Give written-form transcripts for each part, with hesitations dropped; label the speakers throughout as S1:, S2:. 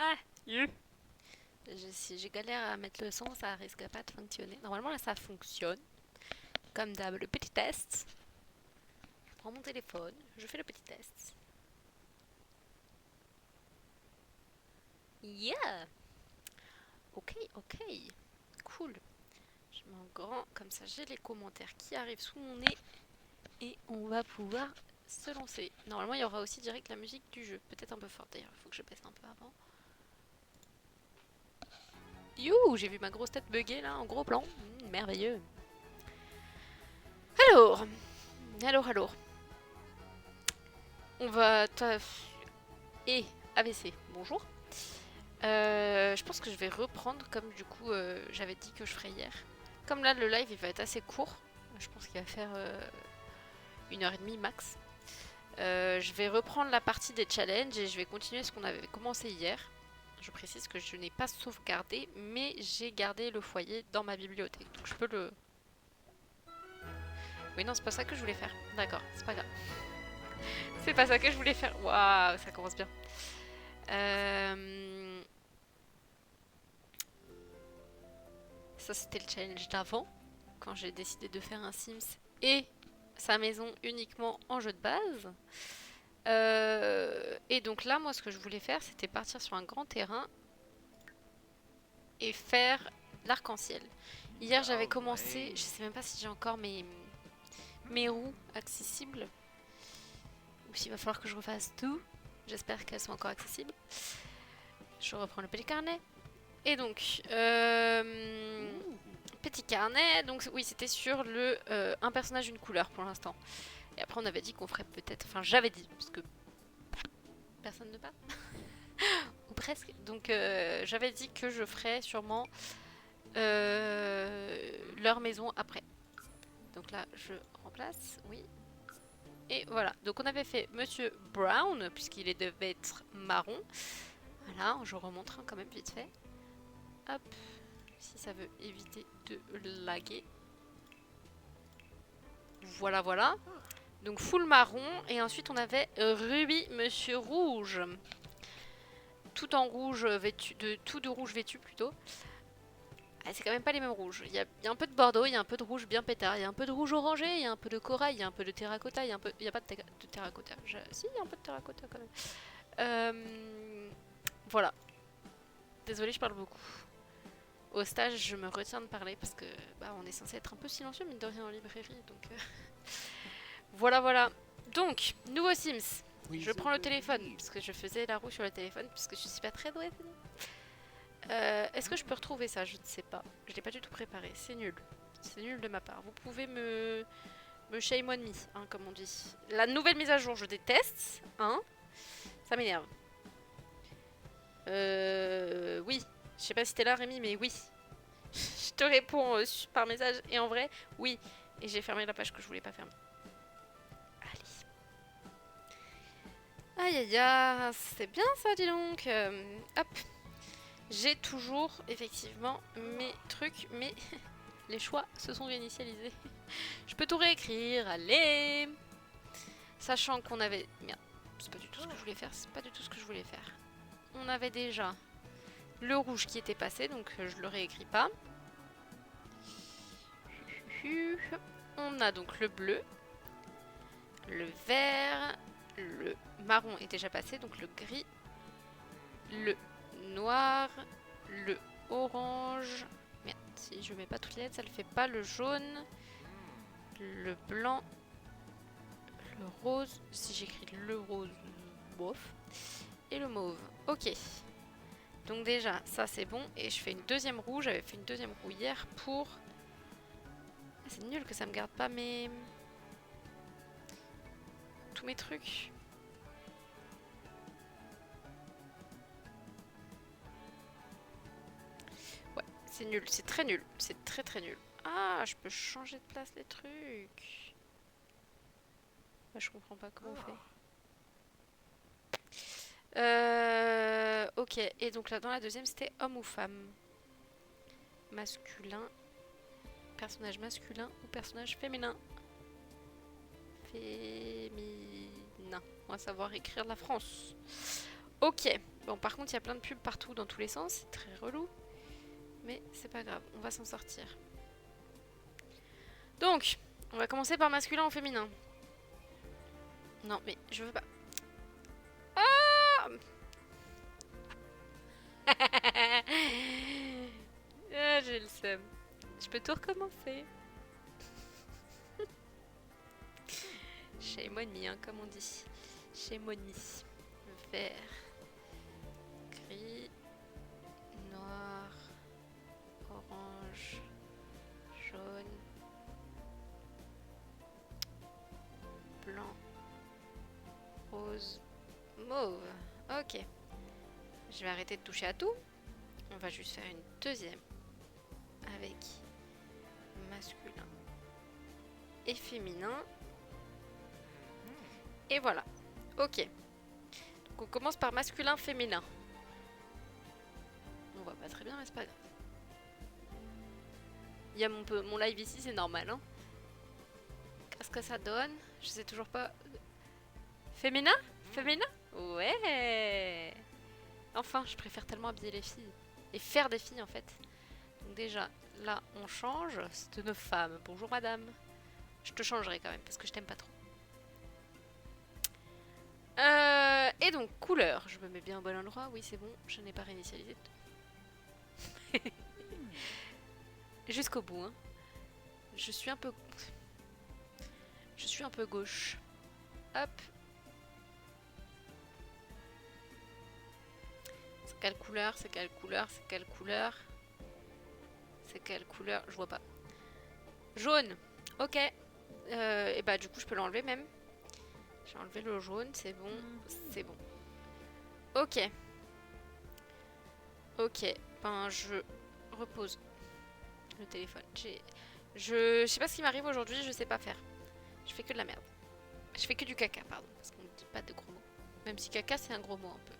S1: Ah, si j'ai galère à mettre le son, ça risque pas de fonctionner. Normalement, là, ça fonctionne. Comme d'hab, le petit test. Je prends mon téléphone, je fais le petit test. Yeah! Ok, ok. Cool. Je mets en grand, comme ça j'ai les commentaires qui arrivent sous mon nez. Et on va pouvoir se lancer. Normalement, il y aura aussi direct la musique du jeu. Peut-être un peu forte d'ailleurs, il faut que je baisse un peu avant. You, j'ai vu ma grosse tête bugger là en gros plan. Merveilleux. Alors, alors. On va. Et AVC, bonjour. Je pense que je vais reprendre comme du coup j'avais dit que je ferais hier. Comme là le live il va être assez court, je pense qu'il va faire 1h30 max. Je vais reprendre la partie des challenges et je vais continuer ce qu'on avait commencé hier. Je précise que je n'ai pas sauvegardé, mais j'ai gardé le foyer dans ma bibliothèque. Donc je peux le... Oui, non, c'est pas ça que je voulais faire. D'accord, c'est pas grave. C'est pas ça que je voulais faire. Waouh, ça commence bien. Ça, c'était le challenge d'avant, quand j'ai décidé de faire un Sims et sa maison uniquement en jeu de base. Et donc là, moi, ce que je voulais faire, c'était partir sur un grand terrain et faire l'arc-en-ciel. Hier, j'avais commencé, je sais même pas si j'ai encore mes roues accessibles, ou s'il va falloir que je refasse tout. J'espère qu'elles sont encore accessibles. Je reprends le petit carnet. Et donc, petit carnet, donc oui, c'était sur le un personnage, une couleur pour l'instant. Et après, on avait dit qu'on ferait peut-être, enfin, j'avais dit, parce que personne ne parle, ou presque. Donc, j'avais dit que je ferais sûrement leur maison après. Donc là, je remplace, oui. Et voilà, donc on avait fait Monsieur Brown, puisqu'il devait être marron. Voilà, je remonte quand même vite fait. Hop, si ça veut éviter de laguer. Voilà, voilà. Donc full marron. Et ensuite on avait Ruby Monsieur Rouge. Tout en rouge vêtu, tout de rouge vêtu plutôt. Ah, c'est quand même pas les mêmes rouges. Il y a un peu de bordeaux, il y a un peu de rouge bien pétard, il y a un peu de rouge orangé, il y a un peu de corail, il y a un peu de terracotta, il y a pas de terracotta. Si, il y a un peu de terracotta quand même. Voilà. Désolée, je parle beaucoup. Au stage, je me retiens de parler parce que bah, on est censé être un peu silencieux, mine de rien, en librairie. Donc voilà, voilà. Donc, nouveau Sims. Je prends le téléphone parce que je faisais la roue sur le téléphone puisque je suis pas très douée. Est-ce que je peux retrouver ça? Je ne sais pas. Je l'ai pas du tout préparé. C'est nul. C'est nul de ma part. Vous pouvez me shame on me, hein, comme on dit. La nouvelle mise à jour, je déteste. Hein, ça m'énerve. Oui. Je sais pas si t'es là, Rémi, mais oui. Je te réponds par message et en vrai, oui. Et j'ai fermé la page que je voulais pas fermer. Allez. Aïe aïe aïe, c'est bien ça, dis donc. Hop. J'ai toujours, effectivement, mes trucs, mais les choix se sont réinitialisés. Je peux tout réécrire, allez. Sachant qu'on avait... Merde, c'est pas du tout ce que je voulais faire, c'est pas du tout ce que je voulais faire. On avait déjà le rouge qui était passé, donc je le réécris pas. On a donc le bleu, le vert, le marron est déjà passé, donc le gris, le noir, le orange. Merde, si je mets pas toutes les lettres, ça le fait pas. Le jaune, le blanc, le rose. Si j'écris le rose, bof. Et le mauve. Ok. Donc déjà, ça c'est bon. Et je fais une deuxième roue. J'avais fait une deuxième roue hier pour... Ah, c'est nul que ça me garde pas tous mes trucs. Ouais, c'est nul. C'est très nul. C'est très très nul. Ah, je peux changer de place les trucs. Bah, je comprends pas comment on fait. Ok, et donc là dans la deuxième c'était homme ou femme? Masculin. Personnage masculin ou personnage féminin? Féminin. On va savoir écrire la France. Ok, Bon, par contre, il y a plein de pubs partout dans tous les sens. C'est très relou. Mais c'est pas grave, on va s'en sortir. Donc, on va commencer par masculin ou féminin. Non, mais je veux pas. Ah, ah, j'ai le seum. Je peux tout recommencer. Chez Moni, hein, comme on dit. Chez Moni. Vert. Gris. Noir. Orange. Jaune. Blanc. Rose. Mauve. Ok. Je vais arrêter de toucher à tout. On va juste faire une deuxième. Avec masculin et féminin. Et voilà. Ok. Donc on commence par masculin, féminin. On voit pas très bien, mais c'est pas grave. Il y a mon live ici, c'est normal. Hein. Qu'est-ce que ça donne? Je sais toujours pas. Féminin? Féminin? Ouais. Enfin, je préfère tellement habiller les filles. Et faire des filles en fait. Donc déjà, là, on change. C'est une femme. Bonjour madame. Je te changerai quand même parce que je t'aime pas trop. Et donc, couleur. Je me mets bien au bon endroit. Oui, c'est bon. Je n'ai pas réinitialisé. Jusqu'au bout. Hein. Je suis un peu gauche. Hop. C'est quelle couleur? C'est quelle couleur? C'est quelle couleur? C'est quelle couleur? Je vois pas. Jaune. Ok. Et bah du coup je peux l'enlever même. J'ai enlevé le jaune. C'est bon. C'est bon. Ok. Ok. Ben je repose le téléphone. Je sais pas ce qui m'arrive aujourd'hui. Je sais pas faire. Je fais que de la merde. Je fais que du caca, pardon. Parce qu'on ne dit pas de gros mots. Même si caca c'est un gros mot un peu.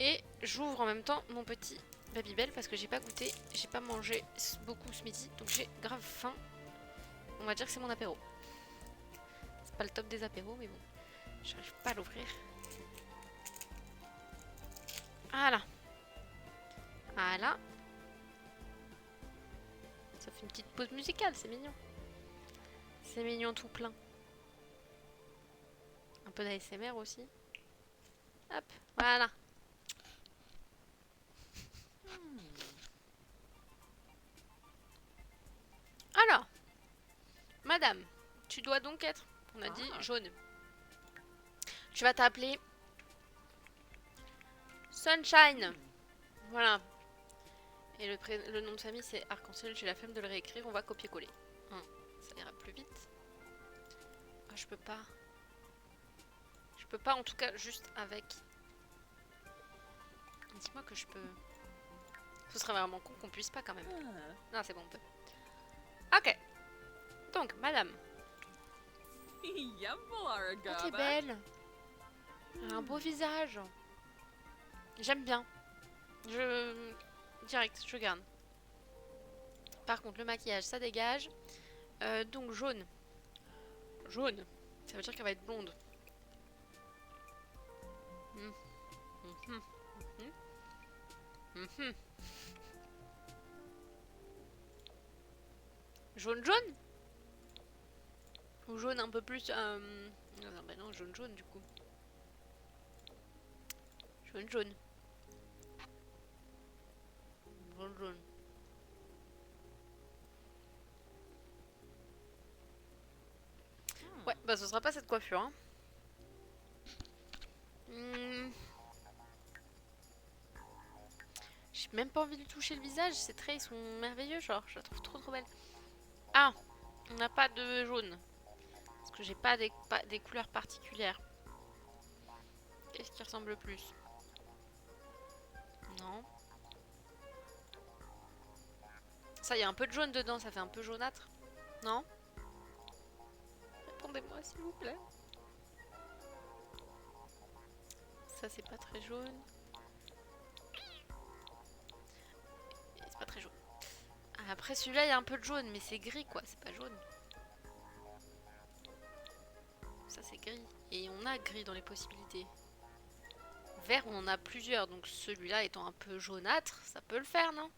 S1: Et j'ouvre en même temps mon petit Babybel parce que j'ai pas goûté, j'ai pas mangé beaucoup ce midi, donc j'ai grave faim. On va dire que c'est mon apéro. C'est pas le top des apéros, mais bon, j'arrive pas à l'ouvrir. Voilà. Voilà. Ça fait une petite pause musicale, c'est mignon. C'est mignon tout plein. Un peu d'ASMR aussi. Hop, voilà. Alors, madame, tu dois donc être, on a dit, jaune. Tu vas t'appeler Sunshine. Voilà. Et le nom de famille c'est Arc-en-Ciel, j'ai la flemme de le réécrire, on va copier-coller. Ça ira plus vite. Ah, je peux pas. Je peux pas en tout cas juste avec. Dis-moi que je peux. Ce serait vraiment con qu'on puisse pas quand même. Non, c'est bon, on peut. Ok. Donc, madame. Oh, t'es belle. Elle a un beau visage. J'aime bien. Direct, je garde. Par contre, le maquillage, ça dégage. Donc, jaune. Jaune. Ça veut dire qu'elle va être blonde. Jaune jaune? Ou jaune un peu plus... Non, bah non, jaune jaune du coup. Jaune jaune. Jaune jaune. Ouais, bah ce sera pas cette coiffure. Hein. J'ai même pas envie de toucher le visage, ces traits ils sont merveilleux, genre je la trouve trop trop belle. Ah, on n'a pas de jaune. Parce que j'ai pas des couleurs particulières. Qu'est-ce qui ressemble le plus? Non. Ça, il y a un peu de jaune dedans, ça fait un peu jaunâtre. Non? Répondez-moi s'il vous plaît. Ça, c'est pas très jaune. C'est pas très jaune. Après, celui-là, il y a un peu de jaune, mais c'est gris quoi, c'est pas jaune. Ça, c'est gris. Et on a gris dans les possibilités. vert, on en a plusieurs. Donc celui-là étant un peu jaunâtre, ça peut le faire, non?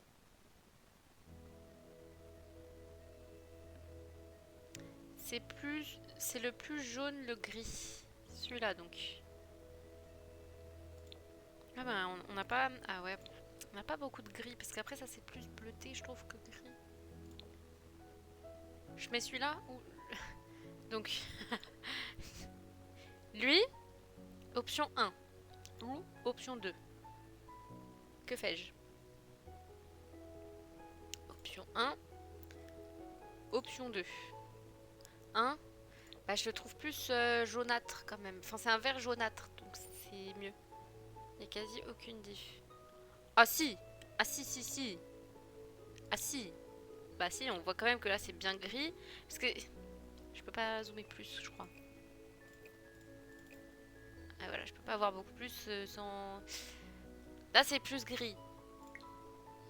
S1: C'est le plus jaune, le gris. Celui-là, donc. Ah ben, on n'a pas... Ah ouais, on n'a pas beaucoup de gris, parce qu'après ça c'est plus bleuté, je trouve, que gris. Je mets celui-là ou... Donc, lui, option 1 ou option 2. Que fais-je? Option 1, option 2. 1, bah, je le trouve plus jaunâtre quand même. Enfin, c'est un vert jaunâtre, donc c'est mieux. Il n'y a quasi aucune diff. Ah si! Ah si, si, si! Ah si! Bah si, on voit quand même que là c'est bien gris. Parce que je peux pas zoomer plus, je crois. Ah voilà, je peux pas avoir beaucoup plus sans... Là c'est plus gris.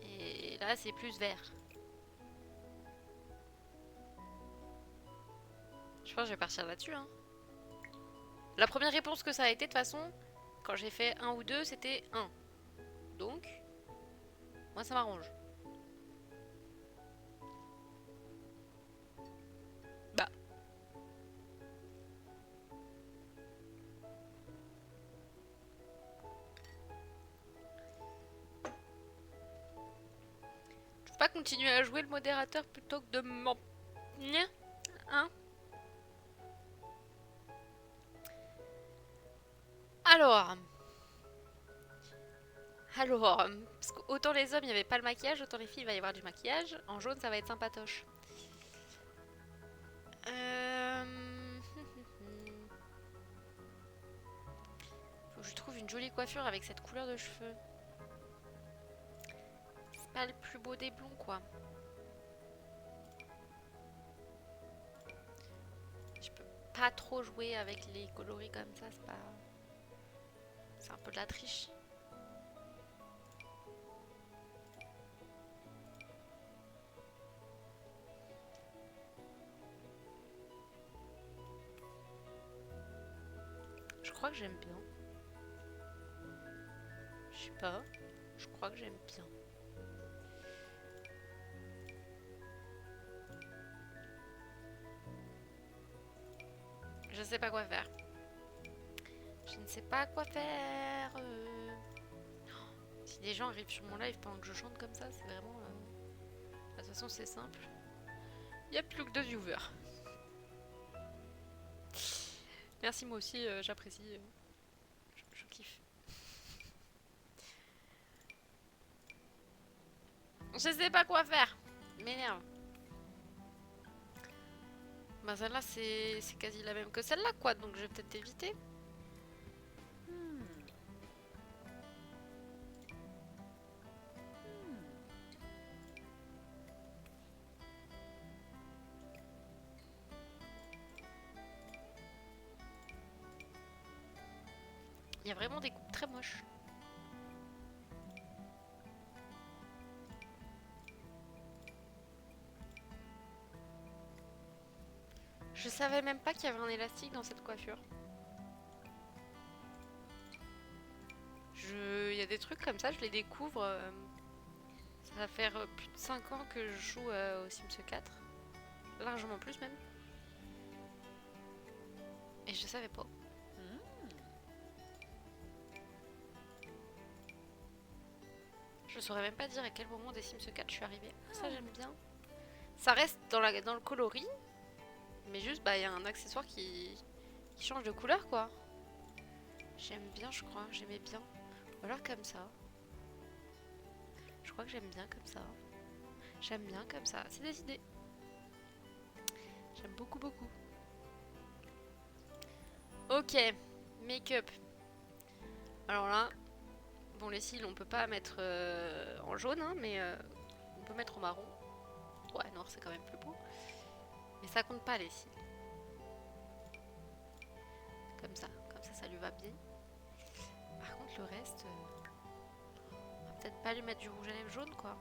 S1: Et là c'est plus vert. Je pense que je vais partir là-dessus. Hein. La première réponse que ça a été, de toute façon, quand j'ai fait 1 ou 2, c'était 1. Donc, moi ça m'arrange. Bah. Je peux pas continuer à jouer le modérateur plutôt que de m'en... Hein? Alors... parce qu'autant les hommes il n'y avait pas le maquillage, autant les filles il va y avoir du maquillage. En jaune ça va être sympatoche. Faut que je trouve une jolie coiffure avec cette couleur de cheveux. C'est pas le plus beau des blonds quoi. Je peux pas trop jouer avec les coloris comme ça, c'est pas... C'est un peu de la triche. Je crois que j'aime bien. Je sais pas. Je crois que j'aime bien. Je sais pas quoi faire. Je ne sais pas quoi faire. Si des gens arrivent sur mon live pendant que je chante comme ça, c'est vraiment... De toute façon, c'est simple. Il n'y a plus que 2 viewers. Merci, moi aussi, j'apprécie. Je kiffe. Je sais pas quoi faire. M'énerve. Bah celle-là, c'est quasi la même que celle-là, quoi. Donc je vais peut-être éviter. Il y a vraiment des coupes très moches. Je savais même pas qu'il y avait un élastique dans cette coiffure. Il y a des trucs comme ça, je les découvre. Ça va faire plus de 5 ans que je joue au Sims 4. Largement plus même. Et je savais pas. Je saurais même pas dire à quel moment des Sims 4 je suis arrivée. Ça j'aime bien. Ça reste dans le coloris. Mais juste, bah, il y a un accessoire qui change de couleur, quoi. J'aime bien, je crois. J'aimais bien. Ou alors comme ça. Je crois que j'aime bien comme ça. J'aime bien comme ça. C'est des idées. J'aime beaucoup, beaucoup. Ok. Make-up. Alors là... Bon, les cils, on peut pas mettre en jaune, hein, mais on peut mettre en marron. Ouais, noir, c'est quand même plus beau. Mais ça compte pas, les cils. Comme ça ça lui va bien. Par contre, le reste... on va peut-être pas lui mettre du rouge à lèvres jaune, quoi.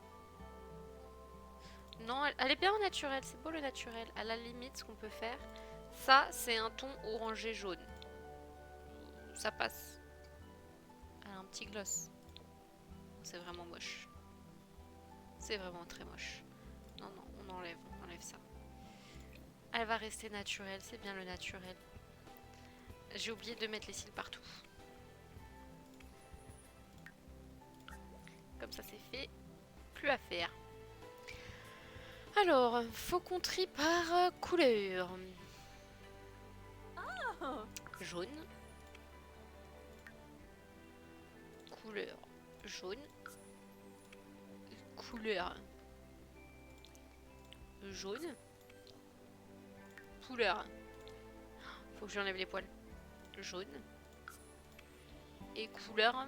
S1: Non, elle est bien en naturel, c'est beau le naturel. À la limite, ce qu'on peut faire, ça, c'est un ton orangé jaune. Ça passe. Elle a un petit gloss. C'est vraiment moche. C'est vraiment très moche. Non, non, on enlève ça. Elle va rester naturelle, c'est bien le naturel. J'ai oublié de mettre les cils partout. Comme ça c'est fait. Plus à faire. Alors, faut qu'on trie par couleur. Jaune. Couleur jaune. Couleur jaune. Couleur. Faut que j'enlève les poils. Jaune. Et couleur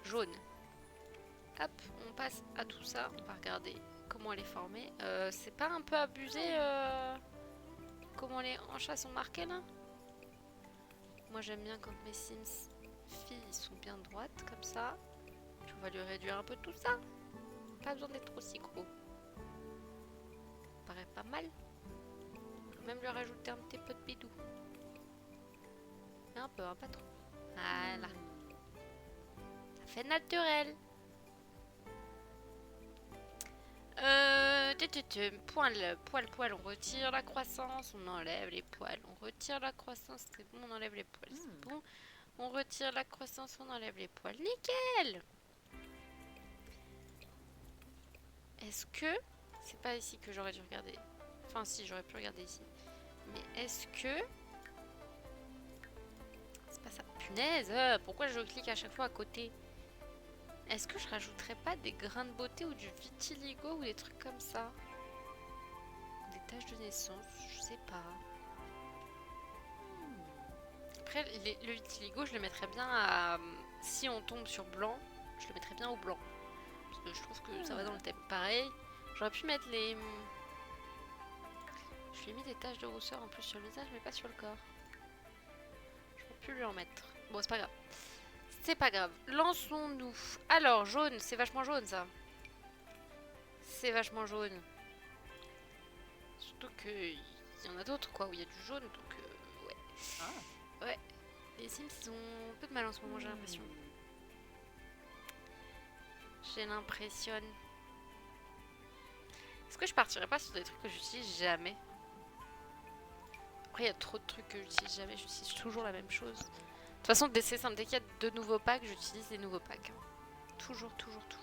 S1: jaune. Hop, on passe à tout ça. On va regarder comment elle est formée. C'est pas un peu abusé comment les hanches sont marquées là? Moi j'aime bien quand mes Sims filles sont bien droites comme ça. Puis on va lui réduire un peu tout ça. Pas besoin d'être aussi gros. Ça paraît pas mal. On peut même lui rajouter un petit peu de bidou. Un peu, hein, pas trop. Voilà. Ça fait naturel. Poil, on retire la croissance, on enlève les poils. On retire la croissance, c'est bon, on enlève les poils, c'est bon. On retire la croissance, on enlève les poils. Nickel! Est-ce que... C'est pas ici que j'aurais dû regarder. Enfin si, j'aurais pu regarder ici. Mais est-ce que... C'est pas ça. Punaise, pourquoi je clique à chaque fois à côté? Est-ce que je rajouterais pas des grains de beauté ou du vitiligo ou des trucs comme ça? Des taches de naissance, je sais pas. Après, le vitiligo, je le mettrais bien à... Si on tombe sur blanc, je le mettrais bien au blanc. Parce que je trouve que ça va dans le thème. Pareil, j'aurais pu mettre les... Je lui ai mis des taches de rousseur en plus sur le visage, mais pas sur le corps. J'aurais pu lui en mettre. Bon, c'est pas grave. C'est pas grave. Lançons-nous. Alors, jaune, c'est vachement jaune ça. C'est vachement jaune. Surtout qu'il y en a d'autres quoi, où il y a du jaune, donc ouais. Ouais. Les Sims, ils ont un peu de mal en ce moment, j'ai l'impression. J'ai l'impression. Est-ce que je partirais pas sur des trucs que j'utilise jamais? Après, il y a trop de trucs que j'utilise jamais, j'utilise toujours la même chose. De toute façon, dès qu'il y a de nouveaux packs, j'utilise des nouveaux packs. Toujours, toujours, toujours.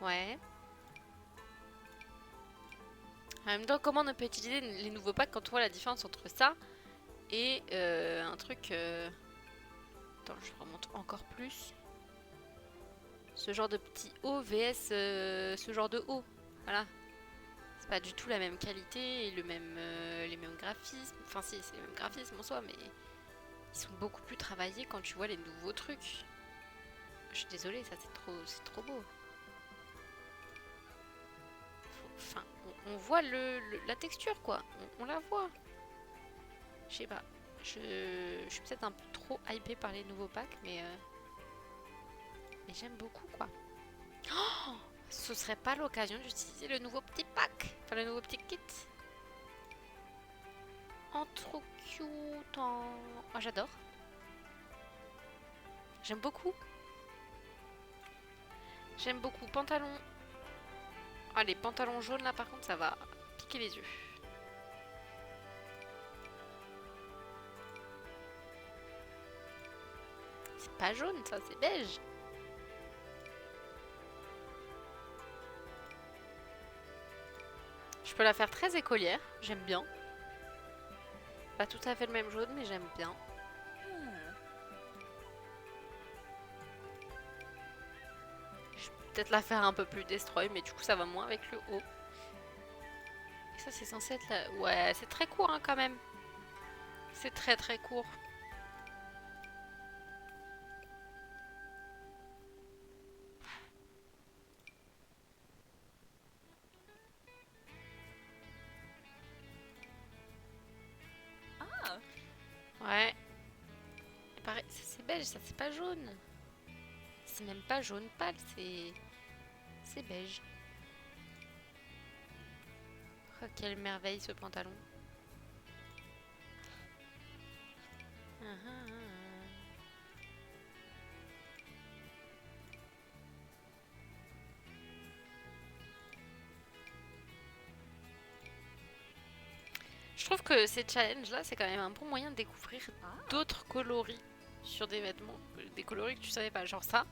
S1: Ouais. En même temps, comment on peut utiliser les nouveaux packs quand on voit la différence entre ça et un truc... Attends, je remonte encore plus. Ce genre de petit haut vs ce genre de haut. Voilà. C'est pas du tout la même qualité et les mêmes graphismes. Enfin si, c'est les mêmes graphismes en soi, mais ils sont beaucoup plus travaillés quand tu vois les nouveaux trucs. Je suis désolée, ça c'est trop beau. Enfin, on voit la texture quoi, on la voit. Je sais pas, je suis peut-être un peu trop hypée par les nouveaux packs, mais j'aime beaucoup quoi. Oh, ce serait pas l'occasion d'utiliser le nouveau petit pack, enfin le nouveau petit kit. En trop cute, oh j'adore. J'aime beaucoup. J'aime beaucoup. Pantalon. Ah, les pantalons jaunes là par contre ça va piquer les yeux. C'est pas jaune ça, c'est beige. Je peux la faire très écolière, j'aime bien. Pas tout à fait le même jaune mais j'aime bien. Je peux peut-être la faire un peu plus destroy mais du coup ça va moins avec le haut. Et ça c'est censé être là. Ouais, c'est très court hein, quand même. C'est très très court. Ouais. beige, ça c'est pas jaune. C'est même pas jaune pâle, c'est beige. Oh, quelle merveille ce pantalon. Ah, ah, ah. Je trouve que ces challenges-là, c'est quand même un bon moyen de découvrir d'autres coloris sur des vêtements. Des coloris que tu savais pas. Genre ça,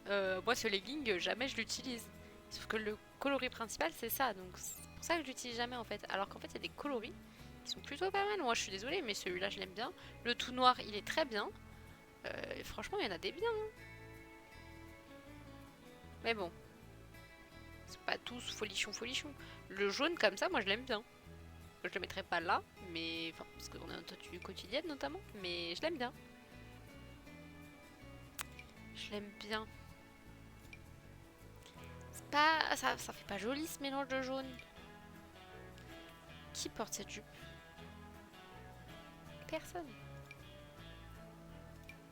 S1: moi ce legging, jamais je l'utilise. Sauf que le coloris principal, c'est ça. Donc c'est pour ça que je l'utilise jamais en fait. Alors qu'en fait, il y a des coloris qui sont plutôt pas mal. Moi je suis désolée, mais celui-là, je l'aime bien. Le tout noir, il est très bien. Franchement, il y en a des biens. Hein. Mais bon, c'est pas tous folichon folichon. Le jaune comme ça, moi je l'aime bien. Je le mettrai pas là, mais enfin parce qu'on est en tenue quotidienne notamment, mais je l'aime bien. Je l'aime bien. C'est pas ça fait pas joli ce mélange de jaune. Qui porte cette jupe? Personne.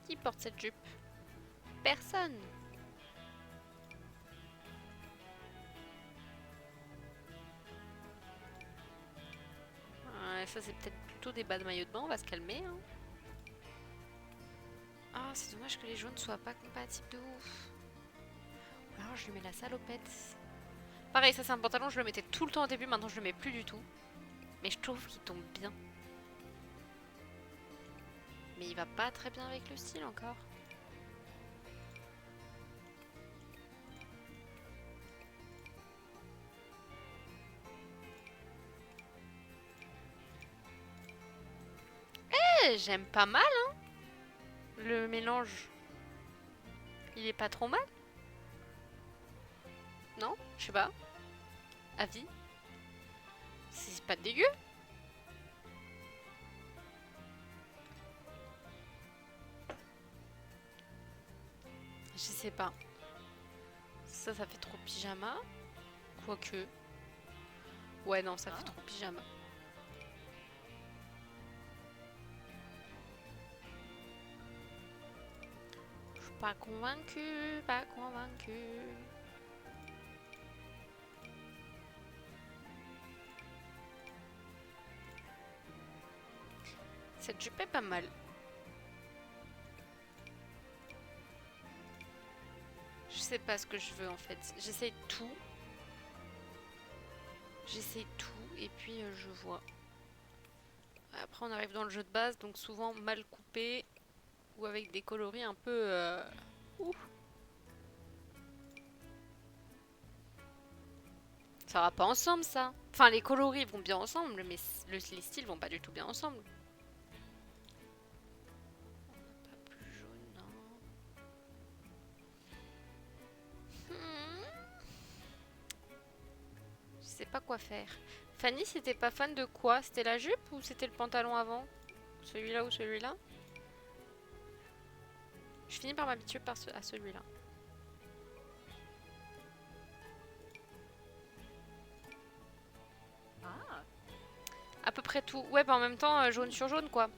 S1: Qui porte cette jupe? Personne. Ça c'est peut-être plutôt des bas de maillot de bain, on va se calmer. Hein. Ah, c'est dommage que les jaunes soient pas compatibles de ouf. Alors je lui mets la salopette. Pareil, ça c'est un pantalon, je le mettais tout le temps au début, maintenant je le mets plus du tout. Mais je trouve qu'il tombe bien. Mais il va pas très bien avec le style encore. J'aime pas mal, hein. Le mélange, il est pas trop mal. Non, je sais pas. Avis. C'est pas dégueu. Je sais pas. Ça fait trop pyjama. Quoique. Ouais, non, ça fait trop pyjama. Je suis pas convaincue, pas convaincue. Cette jupe est pas mal. Je sais pas ce que je veux en fait. J'essaye tout. J'essaye tout et puis je vois. Après on arrive dans le jeu de base, donc souvent mal coupé ou avec des coloris un peu... Ça va pas ensemble ça. Enfin les coloris vont bien ensemble, mais les styles vont pas du tout bien ensemble. Pas plus jaune, non. Je sais pas quoi faire. Fanny, c'était pas fan de quoi? C'était la jupe ou c'était le pantalon avant? Celui-là ou celui-là? Je finis par m'habituer à celui-là. À peu près tout. Ouais, bah en même temps, jaune sur jaune, quoi.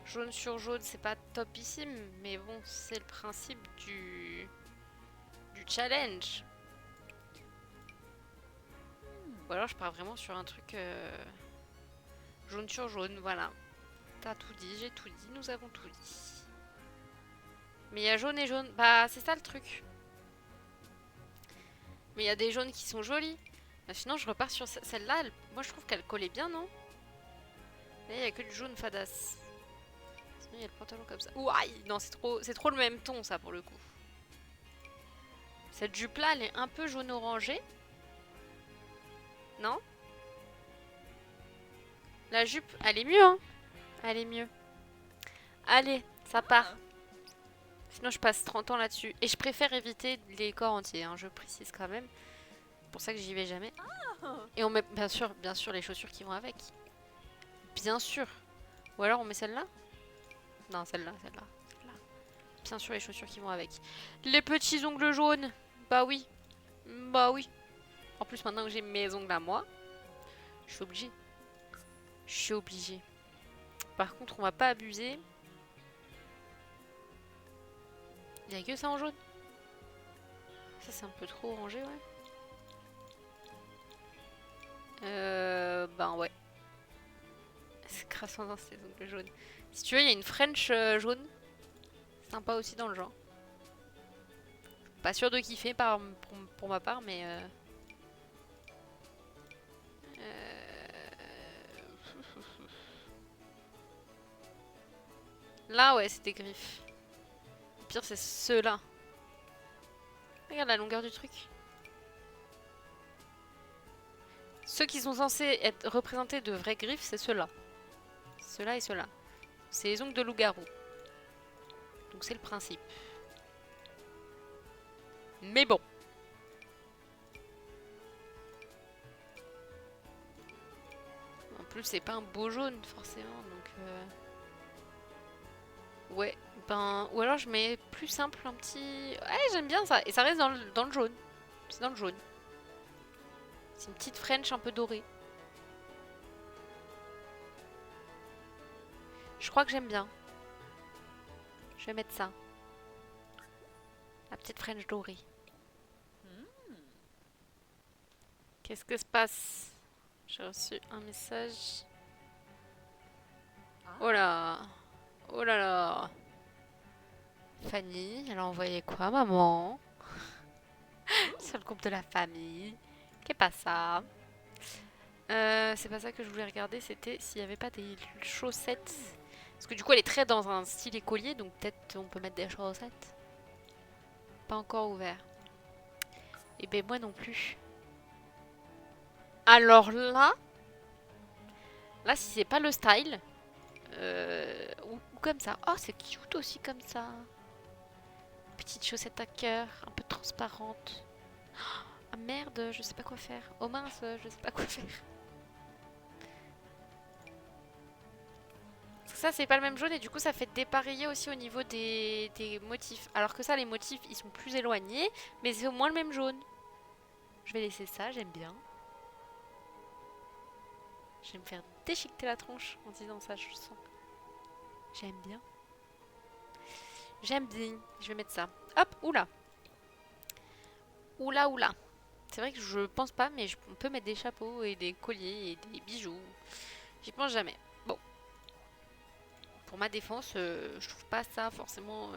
S1: Jaune sur jaune, c'est pas topissime, mais bon, c'est le principe du challenge. Ou alors je pars vraiment sur un truc jaune sur jaune, voilà. T'as tout dit, j'ai tout dit, nous avons tout dit. Mais il y a jaune et jaune. Bah, c'est ça le truc. Mais il y a des jaunes qui sont jolis. Bah, sinon, je repars sur celle-là. Moi, je trouve qu'elle collait bien, non? Là, il n'y a que du jaune fadasse. Sinon, il y a le pantalon comme ça. Ouaille! Non, c'est trop le même ton, ça, pour le coup. Cette jupe-là, elle est un peu jaune-orangé. Non? La jupe, elle est mieux, hein? Elle est mieux. Allez, ça part. Sinon, je passe 30 ans là-dessus. Et je préfère éviter les corps entiers, hein, je précise quand même. C'est pour ça que j'y vais jamais. Et on met bien sûr les chaussures qui vont avec. Bien sûr. Ou alors on met celle-là? Non, celle-là. Bien sûr les chaussures qui vont avec. Les petits ongles jaunes. Bah oui. Bah oui. En plus maintenant que j'ai mes ongles à moi, je suis obligée. Par contre, on va pas abuser. Il y a que ça en jaune. Ça c'est un peu trop orangé, ouais. Ben ouais. C'est crassant dans ces ongles jaunes. Si tu veux, il y a une French jaune. Sympa aussi dans le genre. Pas sûr de kiffer pour ma part, mais... Là, ouais, c'est des griffes. Le pire, c'est ceux-là. Regarde la longueur du truc. Ceux qui sont censés être représentés de vraies griffes, c'est ceux-là. Ceux-là et ceux-là. C'est les ongles de loup-garou. Donc c'est le principe. Mais bon. En plus, c'est pas un beau jaune, forcément. Donc... Ouais. Ben... Ou alors je mets plus simple, un petit... Ouais, j'aime bien ça. Et ça reste dans le jaune. C'est dans le jaune. C'est une petite French un peu dorée. Je crois que j'aime bien. Je vais mettre ça. La petite French dorée. Qu'est-ce que se passe? J'ai reçu un message. Oh là! Oh là là! Fanny, elle a envoyé quoi, maman? Sur le groupe de la famille. Qu'est pas ça? C'est pas ça que je voulais regarder, c'était s'il y avait pas des chaussettes. Parce que du coup, elle est très dans un style écolier, donc peut-être on peut mettre des chaussettes. Pas encore ouvert. Et ben moi non plus. Alors là, si c'est pas le style, ou comme ça. Oh, c'est cute aussi comme ça. Petite chaussette à cœur, un peu transparente. Ah merde, je sais pas quoi faire. Oh mince, je sais pas quoi faire. Parce que ça, c'est pas le même jaune et du coup, ça fait dépareiller aussi au niveau des motifs. Alors que ça, les motifs, ils sont plus éloignés, mais c'est au moins le même jaune. Je vais laisser ça, j'aime bien. Je vais me faire déchiqueter la tronche en disant ça, je sens. J'aime bien. J'aime bien. Je vais mettre ça. Hop, oula. Oula, oula. C'est vrai que je pense pas, mais on peut mettre des chapeaux et des colliers et des bijoux. J'y pense jamais. Bon. Pour ma défense, je trouve pas ça forcément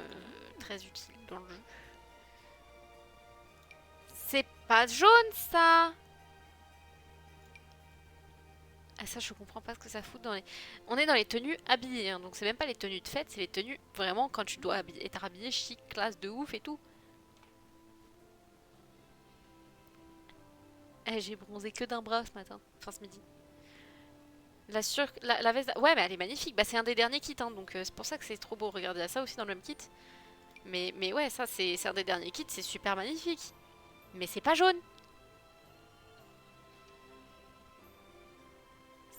S1: très utile dans le jeu. C'est pas jaune ça! Ah ça je comprends pas ce que ça fout dans les... On est dans les tenues habillées, hein, donc c'est même pas les tenues de fête, c'est les tenues vraiment quand tu dois être habillé chic, classe de ouf et tout. Eh, j'ai bronzé que d'un bras ce matin, enfin ce midi. La veste... Ouais mais elle est magnifique, bah c'est un des derniers kits, hein, donc c'est pour ça que c'est trop beau. Regardez, il y a ça aussi dans le même kit. Mais ouais, ça c'est un des derniers kits, c'est super magnifique. Mais c'est pas jaune.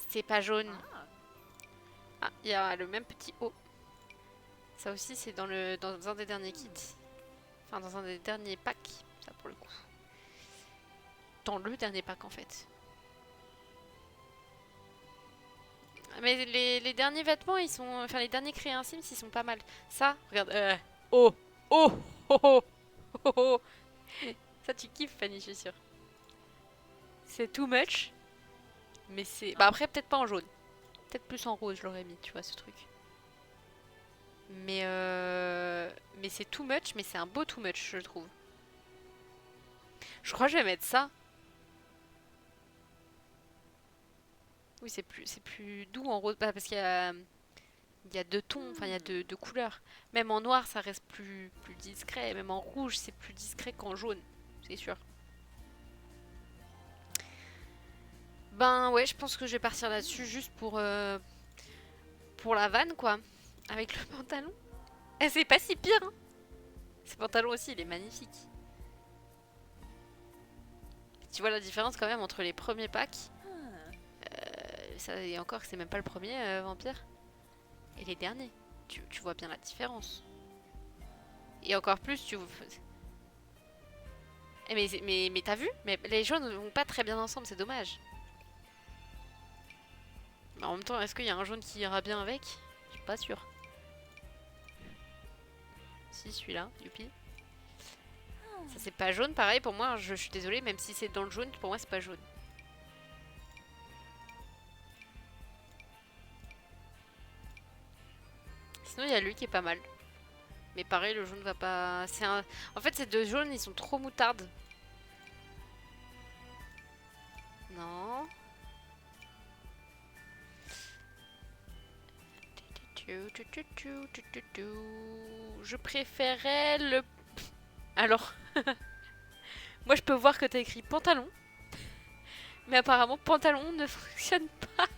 S1: C'est pas jaune. Ah, il y a le même petit haut. Ça aussi, c'est dans un des derniers kits. Enfin, dans un des derniers packs, ça pour le coup. Dans le dernier pack, en fait. Mais les derniers vêtements, ils sont... Enfin, les derniers créés un Sims, ils sont pas mal. Ça, regarde. Oh oh oh oh oh oh. Ça, tu kiffes, Fanny, je suis sûre. C'est too much. Mais c'est... Bah après, peut-être pas en jaune. Peut-être plus en rose, je l'aurais mis, tu vois, ce truc. Mais c'est too much, mais c'est un beau too much, je trouve. Je crois que je vais mettre ça. Oui, c'est plus doux en rose. Bah, parce il y a deux tons, enfin il y a deux couleurs. Même en noir, ça reste plus discret. Même en rouge, c'est plus discret qu'en jaune, c'est sûr. Ben ouais, je pense que je vais partir là-dessus juste pour la vanne, quoi. Avec le pantalon. Eh, c'est pas si pire, hein. Ce pantalon aussi, il est magnifique. Tu vois la différence quand même entre les premiers packs. Ça, et encore, c'est même pas le premier vampire. Et les derniers. Tu vois bien la différence. Et encore plus, mais t'as vu? Mais les jaunes vont pas très bien ensemble, c'est dommage. Mais en même temps, est-ce qu'il y a un jaune qui ira bien avec? Je suis pas sûre. Si, celui-là, youpi. Ça c'est pas jaune, pareil pour moi, je suis désolée, même si c'est dans le jaune, pour moi c'est pas jaune. Sinon il y a lui qui est pas mal. Mais pareil, le jaune va pas... En fait ces deux jaunes, ils sont trop moutardes. Non. Je préférais le... Alors, moi je peux voir que t'as écrit pantalon. Mais apparemment pantalon ne fonctionne pas.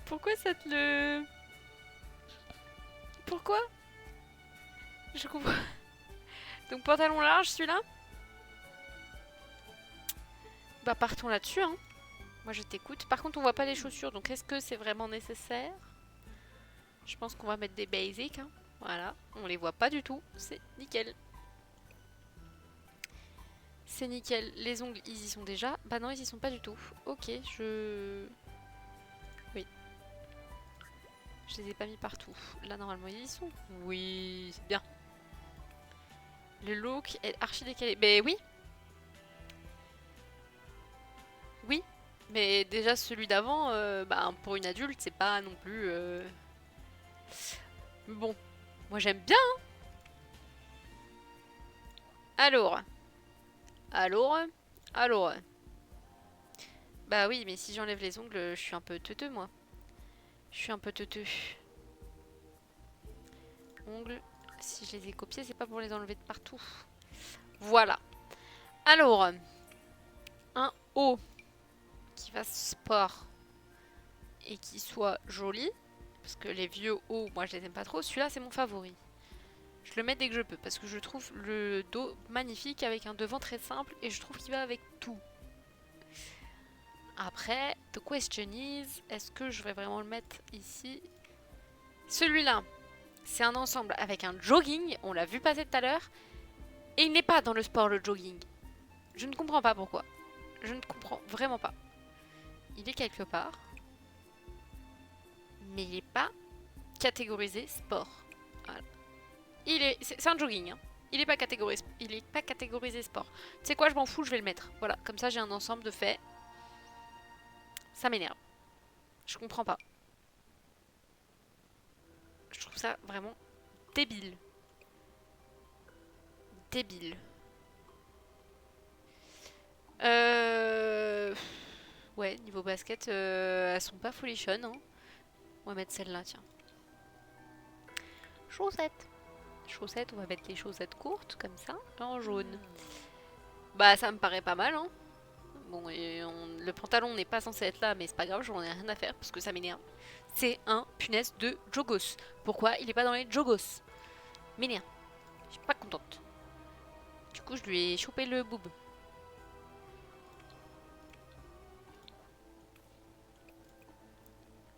S1: Pourquoi ça te le... Pourquoi? Je comprends. Donc pantalon large celui-là? Bah partons là-dessus hein. Moi je t'écoute. Par contre on voit pas les chaussures, donc est-ce que c'est vraiment nécessaire? Je pense qu'on va mettre des basics hein. Voilà, on les voit pas du tout, c'est nickel. C'est nickel. Les ongles ils y sont déjà? Bah non ils y sont pas du tout. Ok, oui. Je les ai pas mis partout. Là normalement ils y sont. Oui, c'est bien. Le look est archi décalé. Mais oui. Oui. Mais déjà celui d'avant, bah, pour une adulte, c'est pas non plus... Bon, moi j'aime bien. Hein. Alors. Bah oui, mais si j'enlève les ongles, je suis un peu teuteux moi. Je suis un peu teuteux. Ongles, si je les ai copiés, c'est pas pour les enlever de partout. Voilà. Alors, un haut qui fasse sport et qui soit joli. Parce que les vieux hauts, moi je les aime pas trop. Celui-là, c'est mon favori. Je le mets dès que je peux parce que je trouve le dos magnifique avec un devant très simple et je trouve qu'il va avec tout. Après, the question is, est-ce que je vais vraiment le mettre ici? Celui-là, c'est un ensemble avec un jogging, on l'a vu passer tout à l'heure, et il n'est pas dans le sport le jogging. Je ne comprends pas pourquoi. Je ne comprends vraiment pas. Il est quelque part, mais il n'est pas catégorisé sport. Voilà. C'est un jogging, hein. Il est pas catégorisé sport. Tu sais quoi, je m'en fous, je vais le mettre. Voilà, comme ça j'ai un ensemble de faits. Ça m'énerve. Je comprends pas. Je trouve ça vraiment débile. Débile. Ouais, niveau basket, elles sont pas folichonnes. Hein. On va mettre celle-là, tiens. Chaussettes. Chaussettes, on va mettre les chaussettes courtes, comme ça, en jaune. Bah, ça me paraît pas mal, hein. Bon, le pantalon n'est pas censé être là, mais c'est pas grave, j'en ai rien à faire parce que ça m'énerve. C'est un punaise de jogos. Pourquoi il est pas dans les jogos? M'énerve. Je suis pas contente. Du coup, je lui ai chopé le boob.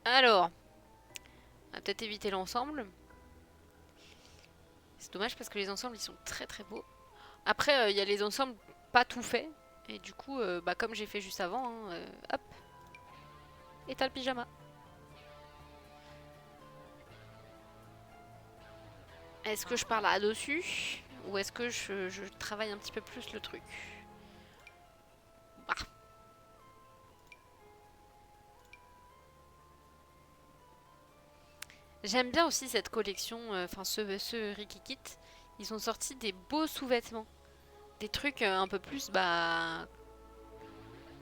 S1: Alors, on va peut-être éviter l'ensemble. C'est dommage parce que les ensembles, ils sont très très beaux. Après, il y a les ensembles pas tout faits. Et du coup, bah, comme j'ai fait juste avant, hein, hop. Et t'as le pyjama. Est-ce que je parle là-dessus? Ou est-ce que je travaille un petit peu plus le truc? Bah. J'aime bien aussi cette collection, enfin ce Rikikit. Ils ont sorti des beaux sous-vêtements. Des trucs un peu plus, bah,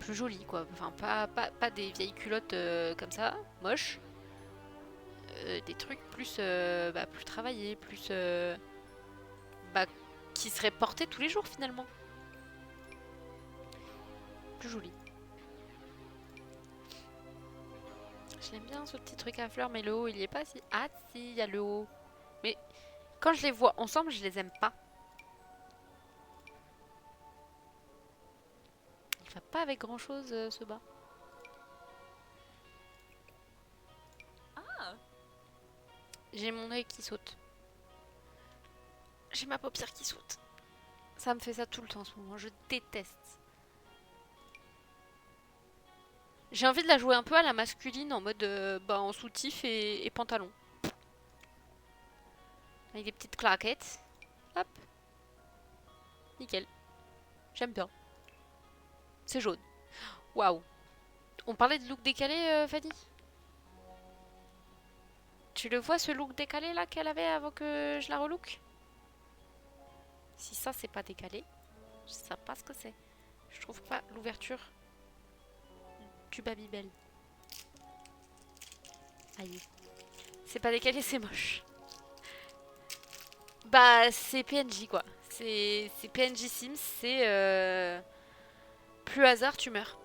S1: plus jolis quoi. Enfin, pas des vieilles culottes comme ça, moches. Des trucs plus, bah, plus travaillés, plus, bah, qui seraient portés tous les jours finalement. Plus jolis. Je l'aime bien ce petit truc à fleurs, mais le haut il y est pas si. Ah si, il y a le haut. Mais quand je les vois ensemble, je les aime pas. Il va pas avec grand chose ce bas. Ah. J'ai mon œil qui saute. J'ai ma paupière qui saute. Ça me fait ça tout le temps en ce moment. Je déteste. J'ai envie de la jouer un peu à la masculine en mode bah, en soutif et pantalon. Avec des petites claquettes. Hop. Nickel. J'aime bien. C'est jaune. Waouh. On parlait de look décalé, Fanny? Tu le vois ce look décalé là qu'elle avait avant que je la relook? Si ça c'est pas décalé, je sais pas ce que c'est. Je trouve pas l'ouverture du Babybel. Aïe. C'est pas décalé, c'est moche. Bah c'est PNJ quoi. C'est PNJ Sims, c'est plus hasard tu meurs.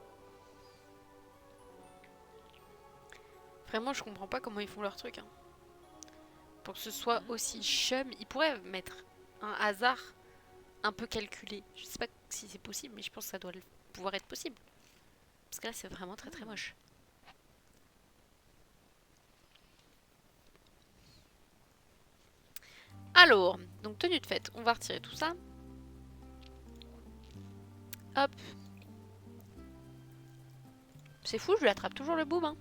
S1: Vraiment je comprends pas comment ils font leur truc. Hein. Pour que ce soit aussi chum, ils pourraient mettre un hasard un peu calculé. Je sais pas si c'est possible, mais je pense que ça doit pouvoir être possible. Parce que là, c'est vraiment très très moche. Alors, donc tenue de fête, on va retirer tout ça. Hop. C'est fou, je lui attrape toujours le boob. Hein.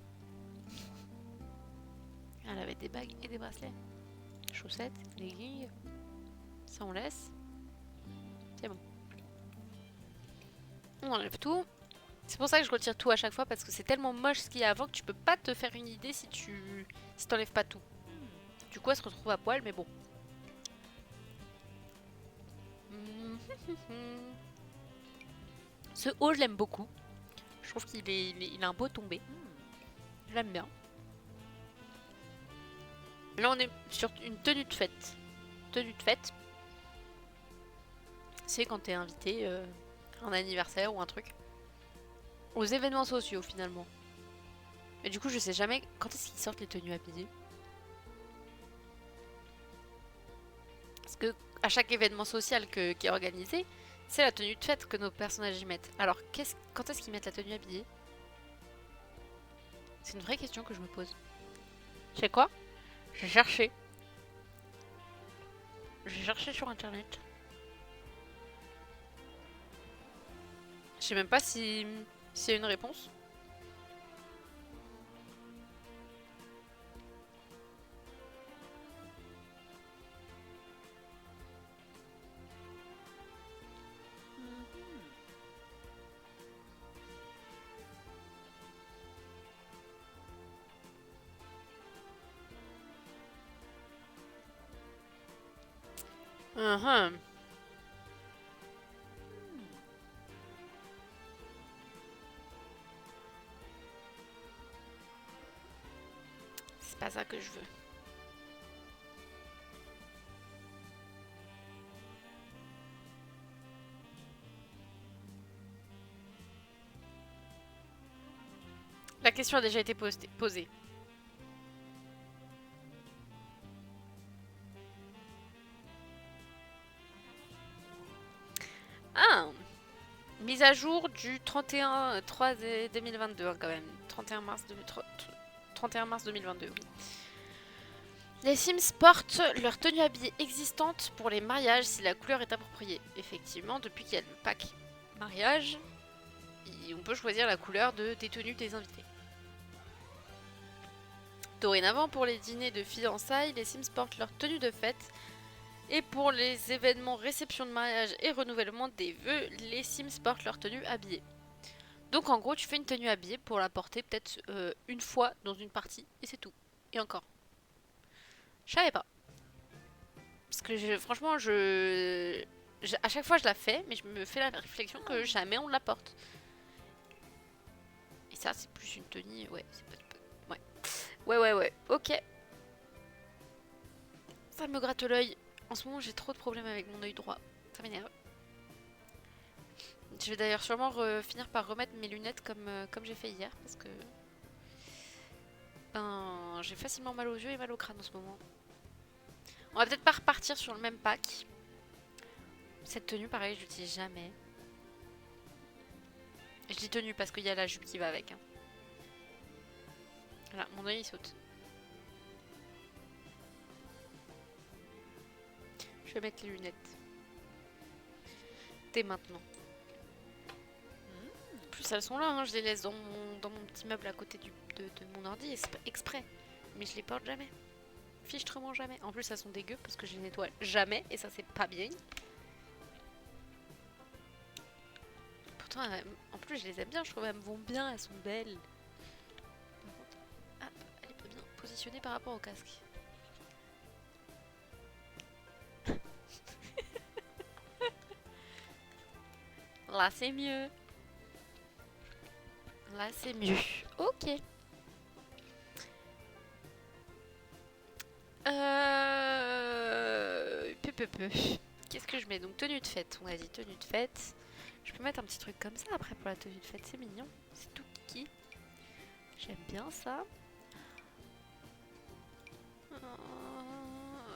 S1: Elle avait des bagues et des bracelets. Chaussettes, leggings. Ça, on laisse. C'est bon. On enlève tout. C'est pour ça que je retire tout à chaque fois parce que c'est tellement moche ce qu'il y a avant que tu peux pas te faire une idée si t'enlèves pas tout. Du coup, elle se retrouve à poil, mais bon. Ce haut, je l'aime beaucoup. Je trouve qu'il a un beau tombé. J'aime bien. Là, on est sur une tenue de fête. Tenue de fête. C'est quand t'es invité à un anniversaire ou un truc. Aux événements sociaux, finalement. Mais du coup, je sais jamais quand est-ce qu'ils sortent les tenues habillées. Parce que à chaque événement social qui est organisé, c'est la tenue de fête que nos personnages y mettent. Alors, quand est-ce qu'ils mettent la tenue habillée? C'est une vraie question que je me pose. Tu sais quoi? J'ai cherché. J'ai cherché sur internet. Je sais même pas s'il y a une réponse. C'est pas ça que je veux. La question a déjà été posée. Ah, mise à jour du 31/3/2022 hein, quand même. 31 mars 2022, oui. Les Sims portent leur tenue habillée existante pour les mariages si la couleur est appropriée. Effectivement, depuis qu'il y a le pack mariage, on peut choisir la couleur des tenues des invités. Dorénavant, pour les dîners de fiançailles, les Sims portent leur tenue de fête. Et pour les événements réception de mariage et renouvellement des vœux, les Sims portent leur tenue habillée. Donc en gros, tu fais une tenue habillée pour la porter peut-être une fois dans une partie, et c'est tout. Et encore. Je savais pas. Parce que franchement, à chaque fois je la fais, mais je me fais la réflexion que jamais on la porte. Et ça, c'est plus une tenue, ouais, c'est pas... Ouais, ok. Ça me gratte l'œil. En ce moment, j'ai trop de problèmes avec mon œil droit. Ça m'énerve. Je vais d'ailleurs sûrement finir par remettre mes lunettes comme j'ai fait hier. Parce que j'ai facilement mal aux yeux et mal au crâne en ce moment. On va peut-être pas repartir sur le même pack. Cette tenue, pareil, je l'utilise jamais. Je dis tenue parce qu'il y a la jupe qui va avec. Hein. Voilà, mon œil il saute. Je vais mettre les lunettes. Dès maintenant. En plus, elles sont là, hein, je les laisse dans mon petit meuble à côté de mon ordi, et c'est pas exprès. Mais je les porte jamais. fichtrement jamais. En plus, ça sont dégueu parce que je les nettoie jamais et ça, c'est pas bien. Pourtant, en plus, je les aime bien, je trouve elles me vont bien, elles sont belles. Par contre, ah, elle est pas bien positionnée par rapport au casque. Là, c'est mieux. Là, c'est mieux. Ok. Qu'est-ce que je mets? Donc, tenue de fête. On a dit tenue de fête. Je peux mettre un petit truc comme ça après pour la tenue de fête. C'est mignon. C'est tout kiki. J'aime bien ça.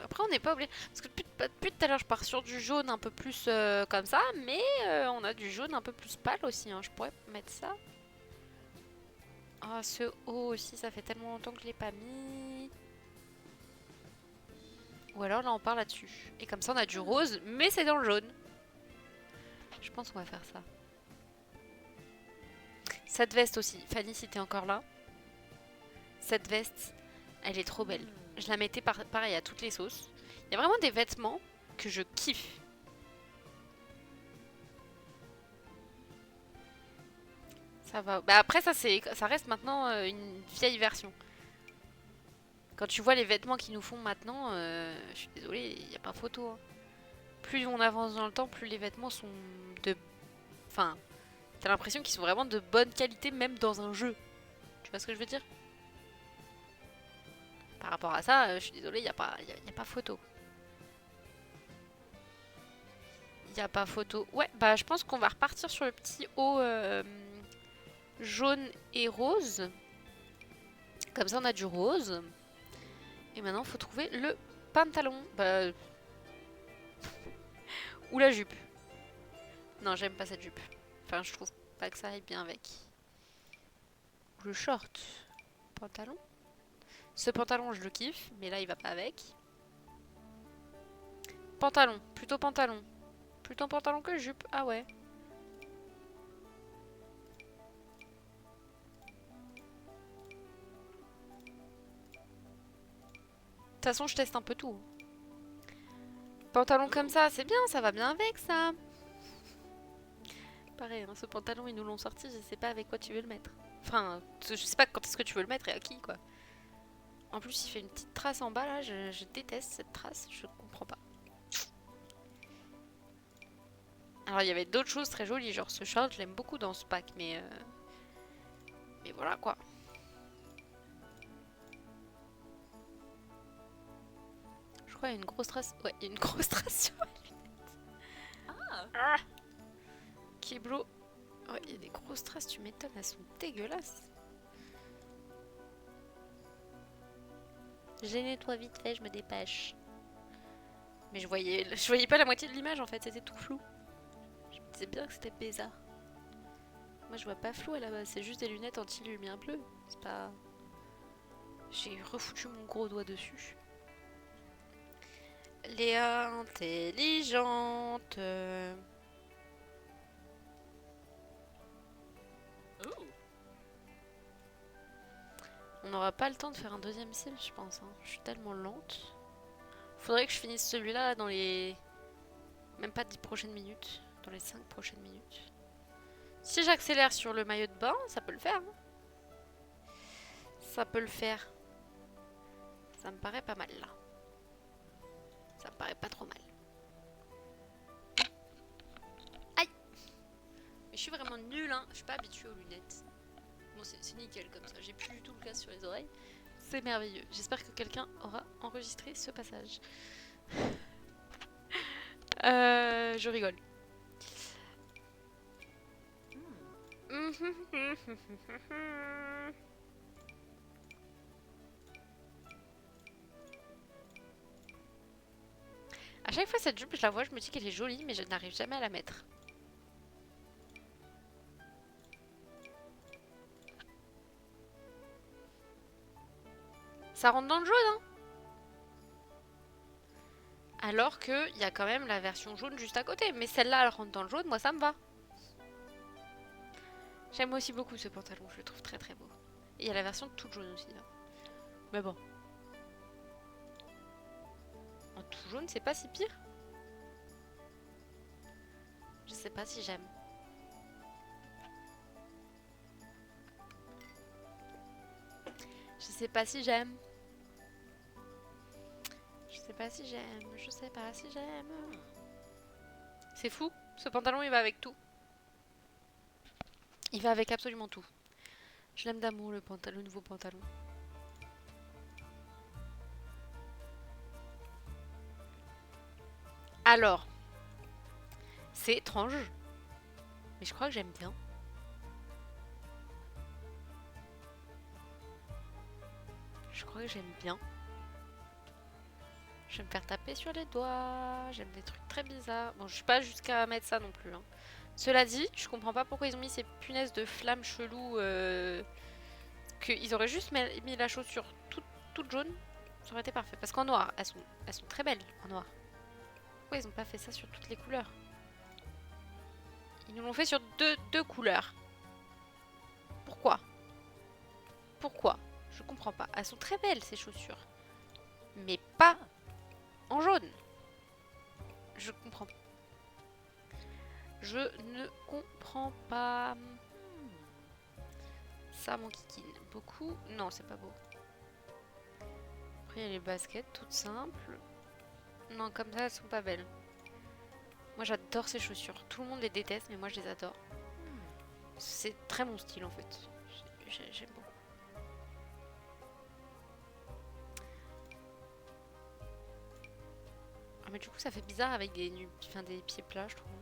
S1: Après, on n'est pas obligé. Parce que depuis tout à l'heure, je pars sur du jaune un peu plus comme ça. Mais on a du jaune un peu plus pâle aussi. Hein. Je pourrais mettre ça. Ah, oh, ce haut aussi, ça fait tellement longtemps que je l'ai pas mis. Ou alors là, on part là-dessus. Et comme ça, on a du rose, mais c'est dans le jaune. Je pense qu'on va faire ça. Cette veste aussi. Fanny, si t'es encore là. Cette veste, elle est trop belle. Je la mettais pareil à toutes les sauces. Il y a vraiment des vêtements que je kiffe. Ça va. Bah après, ça reste maintenant une vieille version. Quand tu vois les vêtements qu'ils nous font maintenant, je suis désolée, il n'y a pas photo. Hein. Plus on avance dans le temps, plus les vêtements sont de... Enfin, t'as l'impression qu'ils sont vraiment de bonne qualité, même dans un jeu. Tu vois ce que je veux dire? Par rapport à ça, je suis désolée, il n'y a pas photo. Il n'y a pas photo. Ouais, bah je pense qu'on va repartir sur le petit haut jaune et rose. Comme ça, on a du rose. Et maintenant, il faut trouver le pantalon. Bah... Ou la jupe. Non, j'aime pas cette jupe. Enfin, je trouve pas que ça aille bien avec. Le short. Pantalon. Ce pantalon, je le kiffe, mais là, il va pas avec. Pantalon. Plutôt pantalon. Plutôt pantalon que jupe. Ah ouais. De toute façon, je teste un peu tout. Pantalon comme ça, c'est bien, ça va bien avec ça. Pareil, hein, ce pantalon, ils nous l'ont sorti, je sais pas avec quoi tu veux le mettre. Enfin, je sais pas quand est-ce que tu veux le mettre et à qui, quoi. En plus, il fait une petite trace en bas, là, je déteste cette trace, je comprends pas. Alors, il y avait d'autres choses très jolies, genre ce short, je l'aime beaucoup dans ce pack, mais voilà, quoi. Je crois qu'il y a une grosse trace... Ouais, il y a une grosse trace sur la lunette. Ah Kiblo. Ouais, il y a des grosses traces, tu m'étonnes, elles sont dégueulasses. Je nettoie vite fait, je me dépêche. Mais je voyais pas la moitié de l'image en fait, c'était tout flou. Je me disais bien que c'était bizarre. Moi je vois pas flou à la base, c'est juste des lunettes anti-lumière bleue. C'est pas... J'ai refoutu mon gros doigt dessus. Léa intelligente. On n'aura pas le temps de faire un deuxième cil, je pense. Hein. Je suis tellement lente. Faudrait que je finisse celui-là dans les... Même pas 10 prochaines minutes. Dans les 5 prochaines minutes. Si j'accélère sur le maillot de bain, ça peut le faire. Hein. Ça peut le faire. Ça me paraît pas mal là. Ça me paraît pas trop mal. Aïe! Mais je suis vraiment nulle, hein. Je suis pas habituée aux lunettes. Bon, c'est nickel comme ça. J'ai plus du tout le casque sur les oreilles. C'est merveilleux. J'espère que quelqu'un aura enregistré ce passage. Je rigole. À chaque fois cette jupe, je la vois, je me dis qu'elle est jolie, mais je n'arrive jamais à la mettre. Ça rentre dans le jaune, hein. Alors qu'il y a quand même la version jaune juste à côté. Mais celle-là, elle rentre dans le jaune, moi ça me va. J'aime aussi beaucoup ce pantalon, je le trouve très très beau. Et il y a la version toute jaune aussi là. Mais bon. En tout jaune, c'est pas si pire. Je sais pas si j'aime. Je sais pas si j'aime. Je sais pas si j'aime. Je sais pas si j'aime. C'est fou. Ce pantalon, il va avec tout. Il va avec absolument tout. Je l'aime d'amour, le nouveau pantalon. Alors, c'est étrange. Mais je crois que j'aime bien. Je crois que j'aime bien. Je vais me faire taper sur les doigts. J'aime des trucs très bizarres. Bon, je suis pas jusqu'à mettre ça non plus. Hein. Cela dit, je comprends pas pourquoi ils ont mis ces punaises de flammes cheloues. Qu'ils auraient juste mis la chaussure toute jaune. Ça aurait été parfait. Parce qu'en noir, elles sont très belles en noir. Pourquoi ils ont pas fait ça sur toutes les couleurs? Ils nous l'ont fait sur deux couleurs. Pourquoi? Pourquoi? Je comprends pas. Elles sont très belles ces chaussures. Mais pas en jaune. Je comprends pas. Je ne comprends pas. Ça, mon kikine. Beaucoup. Non, c'est pas beau. Après, il y a les baskets toutes simples. Non, comme ça, elles sont pas belles. Moi, j'adore ces chaussures. Tout le monde les déteste, mais moi, je les adore. C'est très mon style, en fait. J'aime beaucoup. Ah, mais du coup, ça fait bizarre avec des pieds plats, je trouve.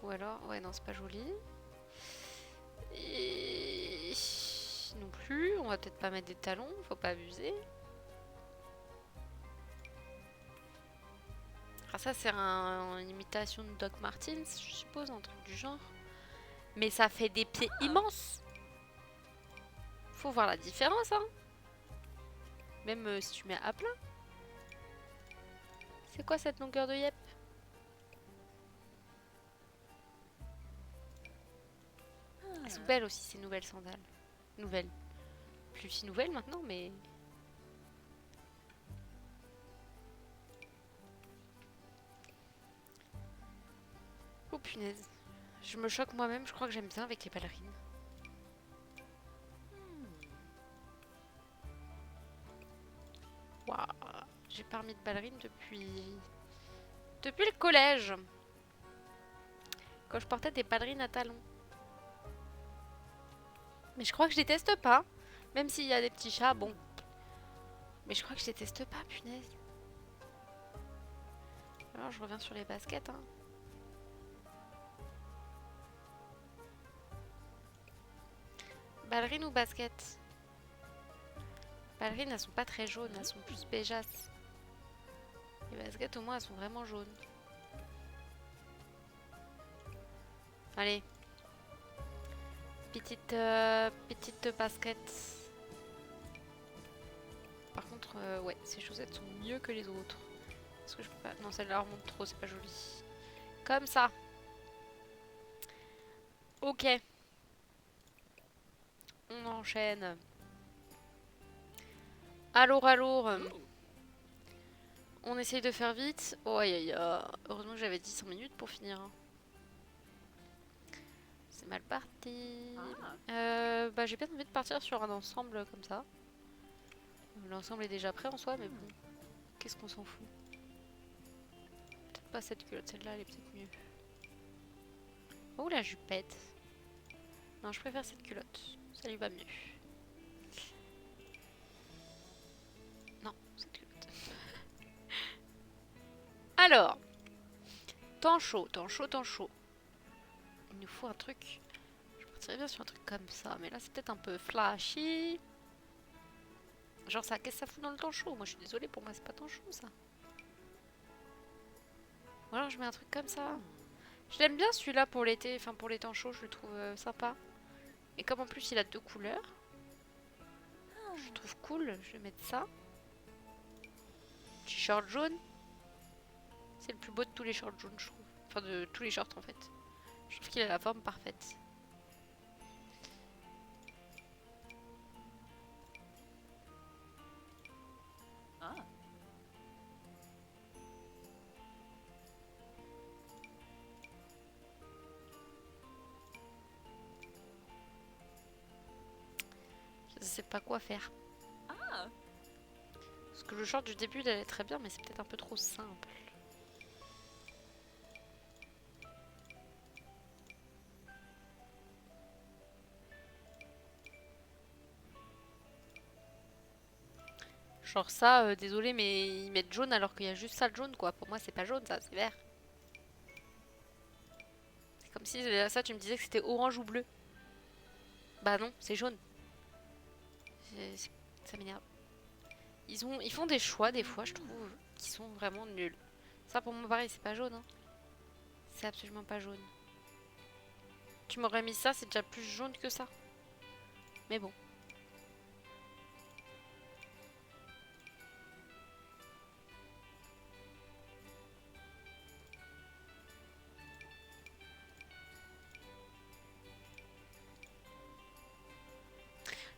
S1: Ou alors, ouais, non, c'est pas joli. Et... non plus, on va peut-être pas mettre des talons, faut pas abuser. Ah, ça, c'est une imitation de Doc Martens, je suppose, un truc du genre. Mais ça fait des pieds immenses. Faut voir la différence, hein. Même si tu mets à plat. C'est quoi cette longueur de yep? Elles sont belles aussi, ces nouvelles sandales. Nouvelles. Plus si nouvelles maintenant, mais... oh punaise. Je me choque moi-même, je crois que j'aime bien avec les ballerines. Waouh. J'ai pas remis de ballerines depuis le collège. Quand je portais des ballerines à talons. Mais je crois que je déteste pas. Même s'il y a des petits chats, bon. Mais je crois que je déteste pas, punaise. Alors je reviens sur les baskets, hein. Ballerines ou baskets? Ballerines, elles sont pas très jaunes, elles sont plus beigeasses. Les baskets, au moins, elles sont vraiment jaunes. Allez. Petite basket. Par contre, ouais, ces chaussettes sont mieux que les autres. Est-ce que je peux pas... non, celle-là remonte trop, c'est pas joli. Comme ça. Ok. On enchaîne. Alors. On essaye de faire vite. Oh, aïe aïe aïe. Heureusement que j'avais dit 5 minutes pour finir. Hein. C'est mal parti. Bah, j'ai bien envie de partir sur un ensemble comme ça. L'ensemble est déjà prêt en soi, mais bon. Qu'est-ce qu'on s'en fout? Peut-être pas cette culotte, celle-là, elle est peut-être mieux. Oh, la jupette. Non, je préfère cette culotte. Ça lui va mieux. Non, cette culotte. Alors. Temps chaud. Il nous faut un truc. Je partirais bien sur un truc comme ça, mais là c'est peut-être un peu flashy. Genre ça, qu'est-ce que ça fout dans le temps chaud? Moi je suis désolée, pour moi c'est pas temps chaud ça. Ou alors je mets un truc comme ça. Je l'aime bien celui-là pour l'été, enfin pour les temps chauds, je le trouve sympa. Et comme en plus il a deux couleurs, je le trouve cool, je vais mettre ça. Petit short jaune. C'est le plus beau de tous les shorts jaunes, je trouve. Enfin de tous les shorts en fait. Je trouve qu'il a la forme parfaite. sais pas quoi faire.
S2: Ah.
S1: Parce que le short du début, il allait très bien, mais c'est peut-être un peu trop simple. Genre ça, désolé, mais ils mettent jaune alors qu'il y a juste ça de jaune, quoi. Pour moi, c'est pas jaune, ça, c'est vert. C'est comme si ça, tu me disais que c'était orange ou bleu. Bah non, c'est jaune. Ça m'énerve. Ils font des choix, des fois, je trouve, qui sont vraiment nuls. Ça, pour moi, pareil, c'est pas jaune. Hein. C'est absolument pas jaune. Tu m'aurais mis ça, c'est déjà plus jaune que ça. Mais bon.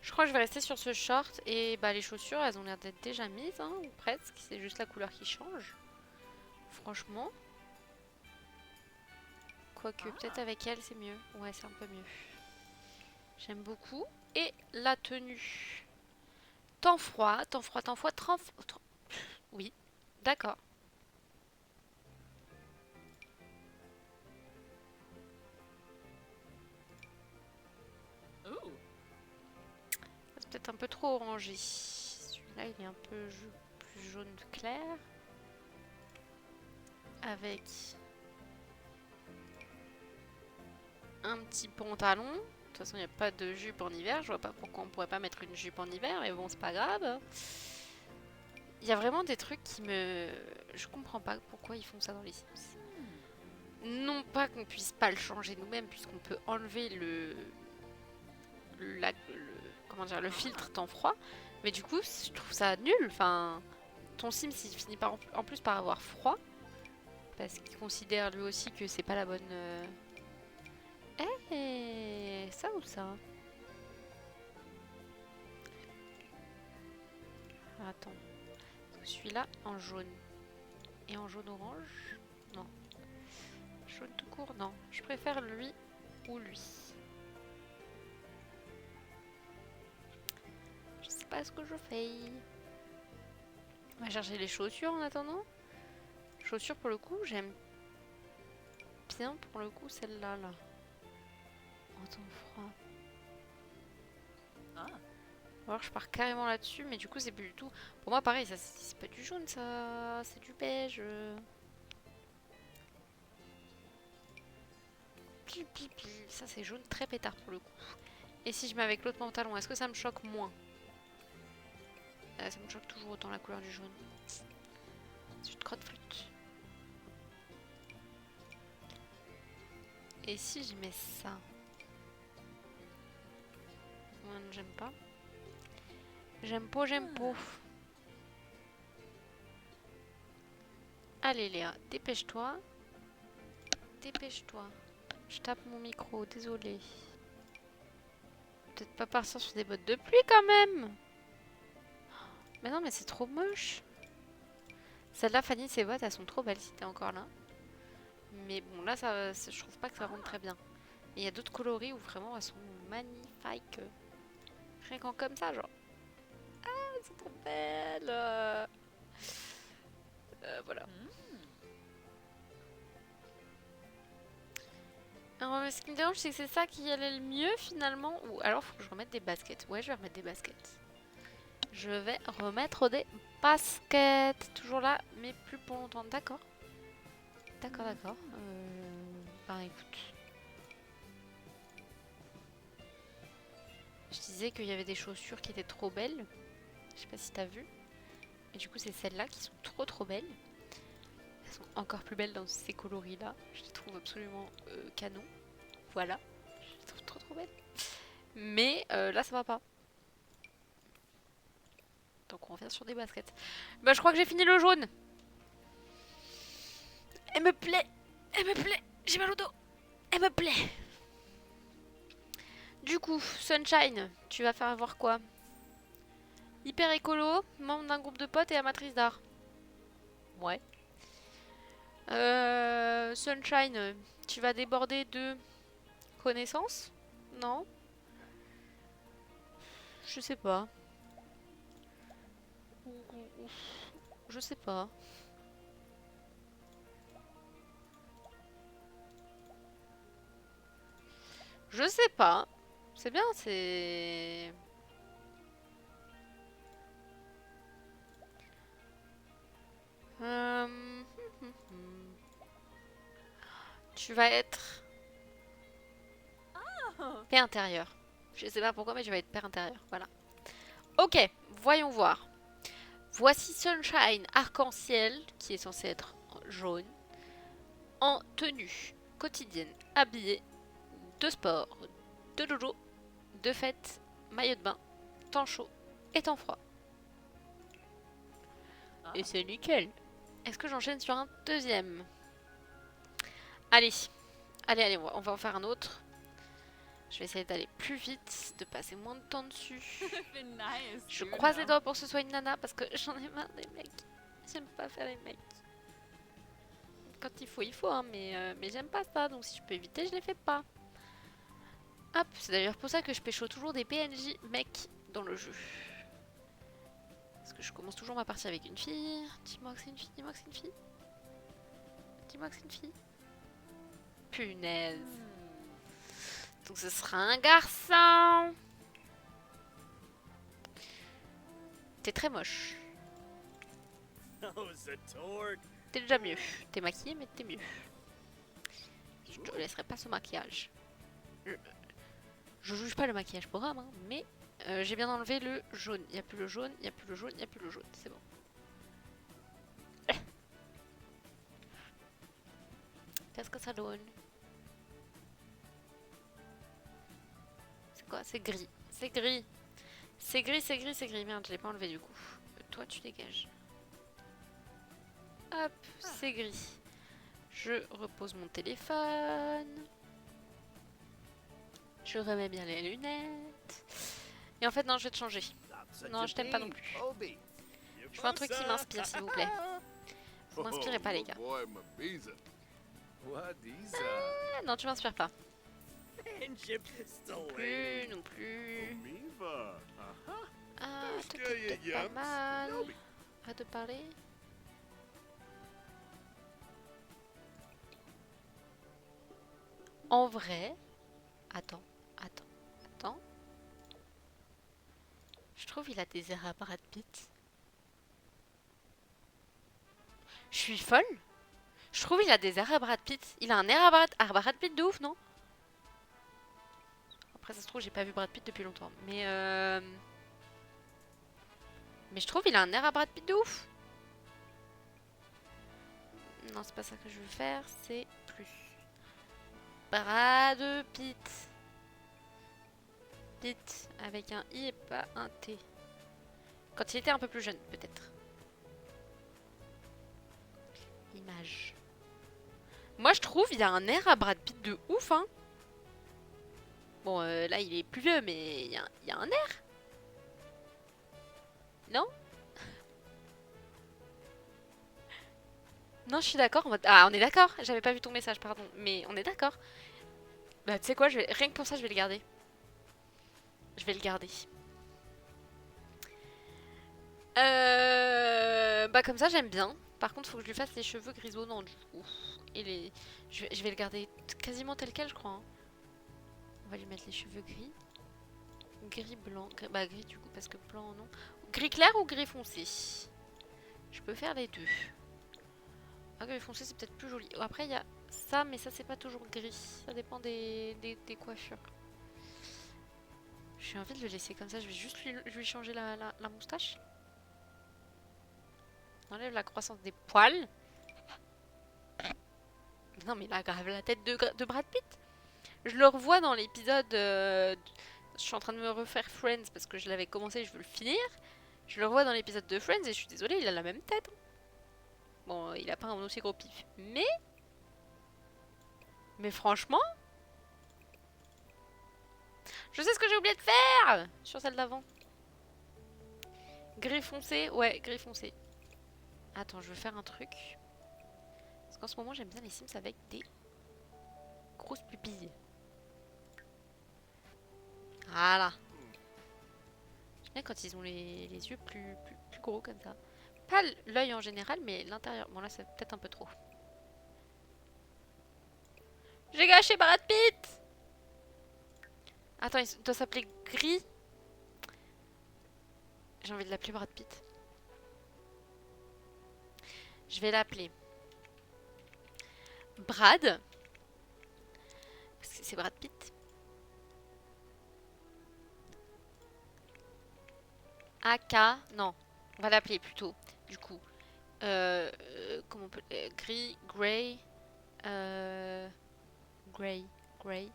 S1: Je crois que je vais rester sur ce short et bah les chaussures elles ont l'air d'être déjà mises hein, ou presque, c'est juste la couleur qui change. Franchement. Quoique peut-être avec elle c'est mieux. Ouais c'est un peu mieux. J'aime beaucoup. Et la tenue. Temps froid, temps froid, temps froid, Oui, d'accord.
S2: Ooh.
S1: C'est peut-être un peu trop orangé. Celui-là il est un peu plus jaune clair. Avec un petit pantalon. De toute façon, il n'y a pas de jupe en hiver. Je vois pas pourquoi on pourrait pas mettre une jupe en hiver, mais bon, c'est pas grave. Il y a vraiment des trucs qui me... Je comprends pas pourquoi ils font ça dans les Sims. Non pas qu'on puisse pas le changer nous-mêmes, puisqu'on peut enlever comment dire, le filtre temps froid. Mais du coup, je trouve ça nul. Enfin, ton Sims, il finit en plus par avoir froid. Parce qu'il considère lui aussi que c'est pas la bonne... Eh, ça ou ça? Attends. Celui-là en jaune. Et en jaune orange? Non. Jaune tout court? Non. Je préfère lui ou lui. Je sais pas ce que je fais. On va chercher les chaussures en attendant. Chaussures pour le coup, j'aime bien pour le coup celle-là. Là. En temps froid.
S2: Ah.
S1: Alors je pars carrément là-dessus, mais du coup c'est plus du tout. Pour moi pareil, ça c'est pas du jaune ça, c'est du beige. Ça c'est jaune très pétard pour le coup. Et si je mets avec l'autre pantalon, est-ce que ça me choque moins? Ça me choque toujours autant la couleur du jaune. C'est une crotte flûte. Et si je mets ça? Moi j'aime pas. J'aime pas, j'aime pas. Allez Léa, dépêche-toi. Dépêche-toi. Je tape mon micro, désolé. Peut-être pas partir sur des bottes de pluie quand même. Mais non, mais c'est trop moche. Celle-là, Fanny, ses bottes, elles sont trop belles si t'es encore là. Mais bon, là, je trouve pas que ça rentre très bien. Et il y a d'autres coloris où vraiment elles sont magnifiques. Rien qu'en comme ça, genre. Ah, elles sont trop belles. Voilà. Alors, ce qui me dérange, c'est que c'est ça qui allait le mieux finalement. Ou alors, faut que je remette des baskets. Ouais, je vais remettre des baskets. Je vais remettre des baskets. Toujours là, mais plus pour longtemps. D'accord. D'accord, d'accord. Ben écoute. Je disais qu'il y avait des chaussures qui étaient trop belles. Je sais pas si t'as vu. Et du coup, c'est celles-là qui sont trop trop belles. Elles sont encore plus belles dans ces coloris-là. Je les trouve absolument canon. Voilà. Je les trouve trop trop belles. Mais là, ça va pas. Donc on revient sur des baskets. Bah je crois que j'ai fini le jaune. Elle me plaît. Elle me plaît. J'ai mal au dos. Elle me plaît. Du coup, Sunshine, tu vas faire voir quoi? Hyper écolo, membre d'un groupe de potes et amatrice d'art. Ouais. Sunshine, tu vas déborder de connaissances? Non? Je sais pas. Je sais pas. Je sais pas. C'est bien, c'est... Euh, Tu vas être paix intérieure. Je sais pas pourquoi, mais je vais être paix intérieure. Voilà. Ok, voyons voir. Voici Sunshine Arc-en-Ciel, qui est censé être jaune, en tenue quotidienne, habillée de sport, de dodo, de fête, maillot de bain, temps chaud et temps froid. Et c'est nickel. Est-ce que j'enchaîne sur un deuxième? Allez, allez, on va en faire un autre. Je vais essayer d'aller plus vite, de passer moins de temps dessus. Je croise les doigts pour que ce soit une nana parce que j'en ai marre des mecs. J'aime pas faire les mecs. Quand il faut, hein, mais j'aime pas ça, donc si je peux éviter, je les fais pas. Hop, c'est d'ailleurs pour ça que je pécho toujours des PNJ mecs dans le jeu. Parce que je commence toujours ma partie avec une fille. Dis-moi que c'est une fille, dis-moi que c'est une fille. Dis-moi que c'est une fille. Punaise. Donc ce sera un garçon. T'es très moche. T'es déjà mieux. T'es maquillée, mais t'es mieux. Je te laisserai pas ce maquillage. Je juge pas le maquillage programme, hein, mais j'ai bien enlevé le jaune. Il n'y a plus le jaune, il n'y a plus le jaune, il n'y a plus le jaune. C'est bon. Qu'est-ce que ça donne? C'est quoi? C'est gris. C'est gris. C'est gris, c'est gris, c'est gris. Merde, je l'ai pas enlevé du coup. Toi, tu dégages. Hop, c'est gris. Je repose mon téléphone. Je remets bien les lunettes. Et en fait, non, je vais te changer. Non, je t'aime pas non plus. Je veux un truc qui m'inspire, s'il vous plaît. Vous m'inspirez pas, les gars. Ah, non, tu m'inspires pas. Non plus, non plus. Ah, toi, t'es peut-être pas mal. Arrête de parler. En vrai... Attends. Je trouve qu'il a des airs à Brad Pitt. Je suis folle. Je trouve qu'il a des airs à Brad Pitt. Il a un air à Brad Pitt de ouf, non? Après, ça se trouve, j'ai pas vu Brad Pitt depuis longtemps. Mais je trouve qu'il a un air à Brad Pitt de ouf. Non, c'est pas ça que je veux faire. C'est plus. Brad Pitt. Pitt avec un I et pas un T. Quand il était un peu plus jeune, peut-être. Image. Moi, je trouve il a un air à Brad Pitt de ouf, hein. Bon, là, il est plus vieux, mais il y a un air. Non? Non, je suis d'accord. Ah, on est d'accord. J'avais pas vu ton message, pardon. Mais on est d'accord. Bah, tu sais quoi, rien que pour ça, je vais le garder. Je vais le garder. Bah, comme ça, j'aime bien. Par contre, faut que je lui fasse les cheveux grisonnants, du coup. Et les... je vais le garder quasiment tel quel, je crois. Hein. On va lui mettre les cheveux gris. Gris blanc. Bah, gris, du coup, parce que blanc, non. Gris clair ou gris foncé? Je peux faire les deux. Ah, gris foncé, c'est peut-être plus joli. Après, il y a ça, mais ça, c'est pas toujours gris. Ça dépend des coiffures. J'ai envie de le laisser comme ça. Je vais juste lui changer la moustache. On enlève la croissance des poils. Non, mais il a grave la tête de Brad Pitt. Je le revois dans l'épisode. Je suis en train de me refaire Friends parce que je l'avais commencé, je veux le finir. Je le revois dans l'épisode de Friends et je suis désolée, il a la même tête. Bon, il a pas un aussi gros pif. Mais franchement. Je sais ce que j'ai oublié de faire sur celle d'avant. Gris foncé, ouais, gris foncé. Attends, je veux faire un truc. Parce qu'en ce moment, j'aime bien les Sims avec des grosses pupilles. Voilà. J'aime bien quand ils ont les yeux plus gros comme ça. Pas l'œil en général, mais l'intérieur. Bon là c'est peut-être un peu trop. J'ai gâché Brad Pitt. Attends, il doit s'appeler Gris. J'ai envie de l'appeler Brad Pitt. Je vais l'appeler Brad. Parce que c'est Brad Pitt. AK. Non, on va l'appeler plutôt. Du coup. Comment on peut. Gris, Grey. Grey. Grey.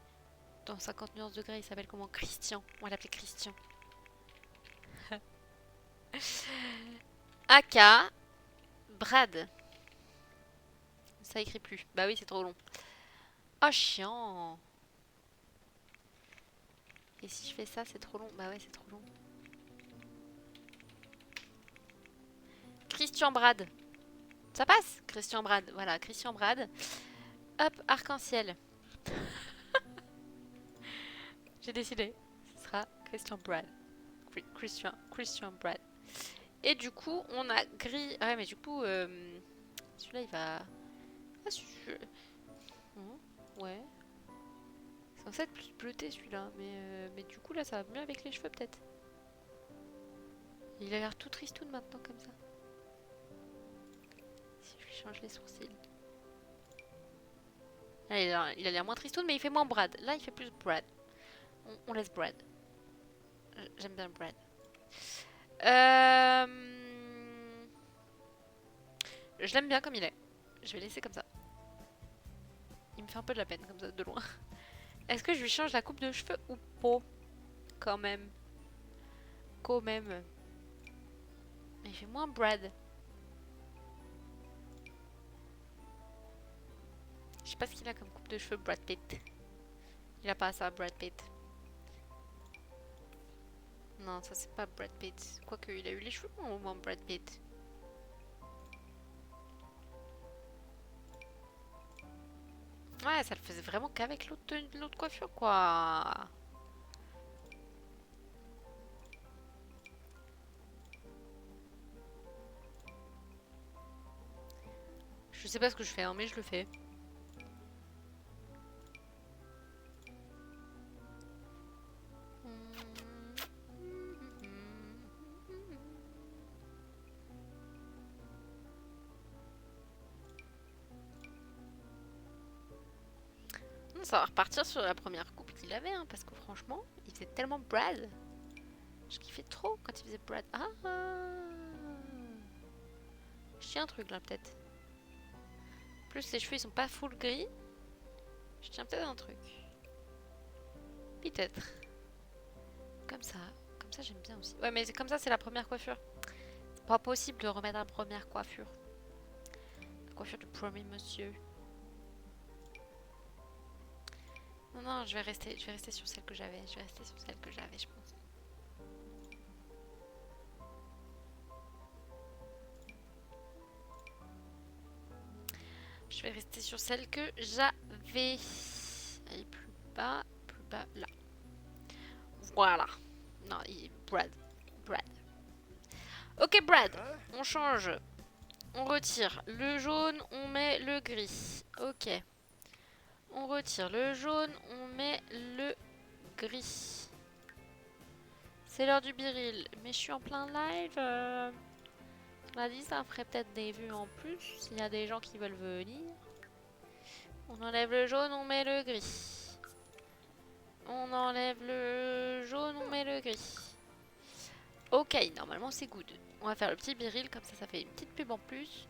S1: Dans 50 nuances de Grey, il s'appelle comment? Christian. On va l'appeler Christian. AK. Brad. Ça écrit plus. Bah oui, c'est trop long. Oh, chiant. Et si je fais ça, c'est trop long. Bah ouais, c'est trop long. Christian Brad. Ça passe? Christian Brad. Voilà, Christian Brad. Hop, arc-en-ciel. J'ai décidé. Ce sera Christian Brad. Christian Brad. Et du coup, on a gris. Ah ouais, mais du coup, celui-là, il va. Ah, ouais. C'est censé être plus bleuté celui-là. Mais du coup, là, ça va mieux avec les cheveux, peut-être. Il a l'air tout tristoun maintenant, comme ça. Si je lui change les sourcils. Là, il a l'air moins tristoun, mais il fait moins Brad. Là, il fait plus Brad. On laisse Brad. J'aime bien Brad. Je l'aime bien comme il est. Je vais laisser comme ça. Il me fait un peu de la peine, comme ça, de loin. Est-ce que je lui change la coupe de cheveux ou pas? Quand même. Quand même. Mais il fait moins Brad. Je sais pas ce qu'il a comme coupe de cheveux, Brad Pitt. Il a pas ça, Brad Pitt. Non, ça c'est pas Brad Pitt. Quoique, il a eu les cheveux au moins, Brad Pitt. Ouais, ça le faisait vraiment qu'avec l'autre coiffure, quoi. Je sais pas ce que je fais, hein, mais je le fais. Ça va repartir sur la première coupe qu'il avait, hein, parce que franchement, il faisait tellement Brad. Je kiffais trop quand il faisait Brad. Ah, je tiens un truc là, peut-être. Plus ses cheveux ils sont pas full gris. Je tiens peut-être un truc. Peut-être. Comme ça. Comme ça, j'aime bien aussi. Ouais, mais comme ça, c'est la première coiffure. C'est pas possible de remettre la première coiffure. La coiffure du premier monsieur. Non, non, je vais rester sur celle que j'avais. Je vais rester sur celle que j'avais, je pense. Je vais rester sur celle que j'avais. Et plus bas, là. Voilà. Non, Brad. Brad. Ok, Brad. On change. On retire le jaune, on met le gris. Ok. On retire le jaune, on met le gris. C'est l'heure du biril. Mais je suis en plein live. On a dit ça ferait peut-être des vues en plus s'il y a des gens qui veulent venir. On enlève le jaune, on met le gris. On enlève le jaune, on met le gris. Ok, normalement c'est good. On va faire le petit biril, comme ça fait une petite pub en plus.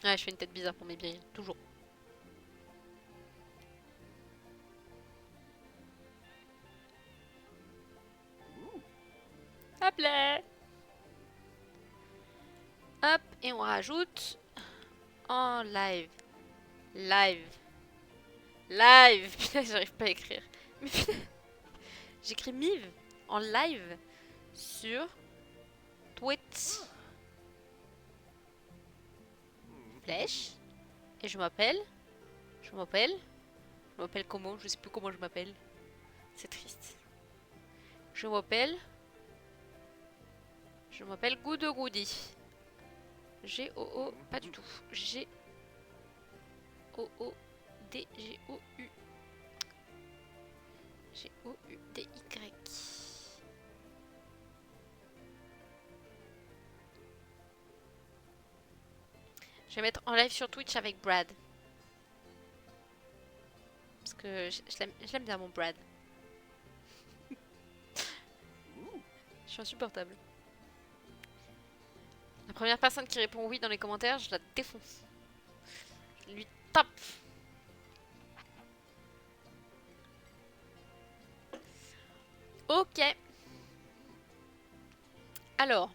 S1: Ouais, je fais une tête bizarre pour mes birils, toujours. Hop là. Hop, et on rajoute en live. Live. Live. Putain, j'arrive pas à écrire. Mais putain, j'écris Mive en live sur Twitch. Flèche. Et je m'appelle. Je m'appelle comment? Je sais plus comment je m'appelle. C'est triste. Je m'appelle... Je m'appelle Good Goody. G-O-O... Pas du tout. G-O-O-D-G-O-U. G-O-U-D-Y. Je vais mettre en live sur Twitch avec Brad. Parce que je l'aime bien mon Brad. Je suis insupportable. La première personne qui répond oui dans les commentaires, je la défonce. Je lui tape. Ok. Alors.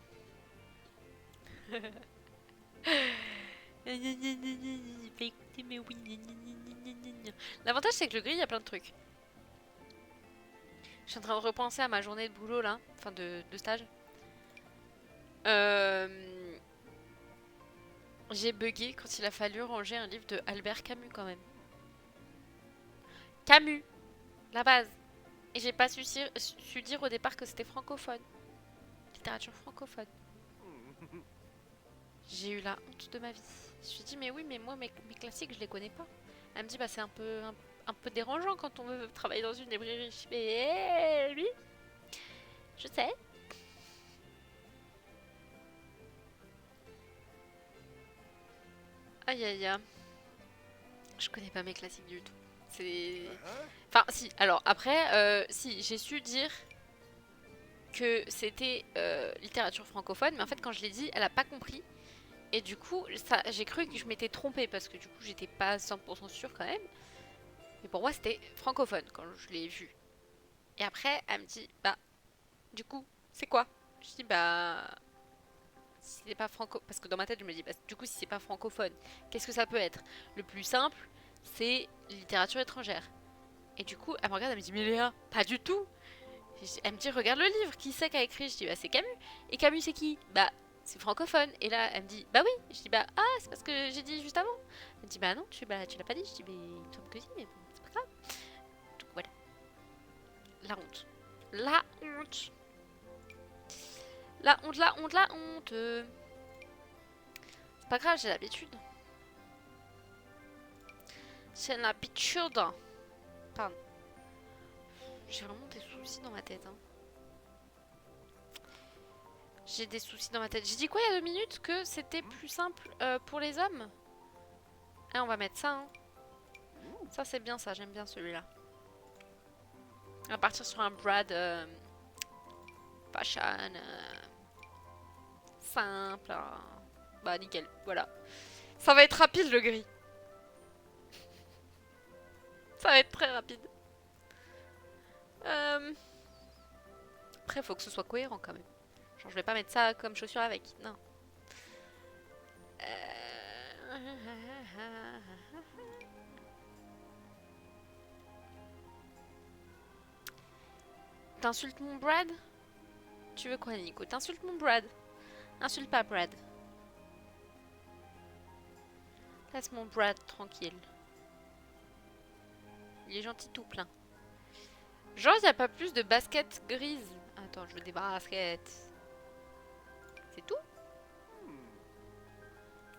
S1: L'avantage c'est que le gris il y a plein de trucs. Je suis en train de repenser à ma journée de boulot là, enfin de stage. J'ai bugué quand il a fallu ranger un livre de Albert Camus quand même. Camus, la base. Et j'ai pas su dire au départ que c'était francophone. Littérature francophone. J'ai eu la honte de ma vie. Je me suis dit mais oui mais moi mes classiques je les connais pas. Elle me dit bah c'est un peu dérangeant quand on veut travailler dans une librairie. Je fais oui, je sais. Aïe aïe aïe. Je connais pas mes classiques du tout. C'est... Enfin si, alors après, si, j'ai su dire que c'était littérature francophone, mais en fait quand je l'ai dit, elle a pas compris. Et du coup, j'ai cru que je m'étais trompée parce que du coup j'étais pas 100% sûre quand même. Mais pour moi c'était francophone quand je l'ai vu. Et après elle me dit, bah du coup c'est quoi? Je dis bah si c'est pas franco... Parce que dans ma tête je me dis, bah, du coup si c'est pas francophone, qu'est-ce que ça peut être? Le plus simple, c'est littérature étrangère. Et du coup elle me regarde, elle me dit, mais Léa, pas du tout. Elle me dit, regarde le livre, qui c'est qui a écrit? Je dis, bah c'est Camus. Et Camus c'est qui? Bah c'est francophone. Et là elle me dit, bah oui. Je dis, bah ah c'est parce que j'ai dit juste avant. Elle me dit, bah non, tu l'as pas dit. Je dis, mais il me semble que si, mais bon, c'est pas grave. Donc voilà. La honte. La honte. La honte, la honte, la honte. C'est pas grave, j'ai l'habitude. J'ai l'habitude. Pardon. J'ai vraiment des soucis dans ma tête. Hein. J'ai des soucis dans ma tête. J'ai dit quoi il y a 2 minutes? Que c'était plus simple pour les hommes? Ah, on va mettre ça. Hein. Ça, c'est bien ça. J'aime bien celui-là. On va partir sur un Brad fashion simple. Bah, nickel. Voilà. Ça va être rapide le gris. Ça va être très rapide. Après, faut que ce soit cohérent quand même. Genre, je vais pas mettre ça comme chaussure avec. Non. T'insultes mon Brad? Tu veux quoi, Nico? T'insultes mon Brad? Insulte pas Brad. Laisse mon Brad tranquille. Il est gentil tout plein. Genre, il n'y a pas plus de baskets grises. Attends, je veux des baskets. C'est tout?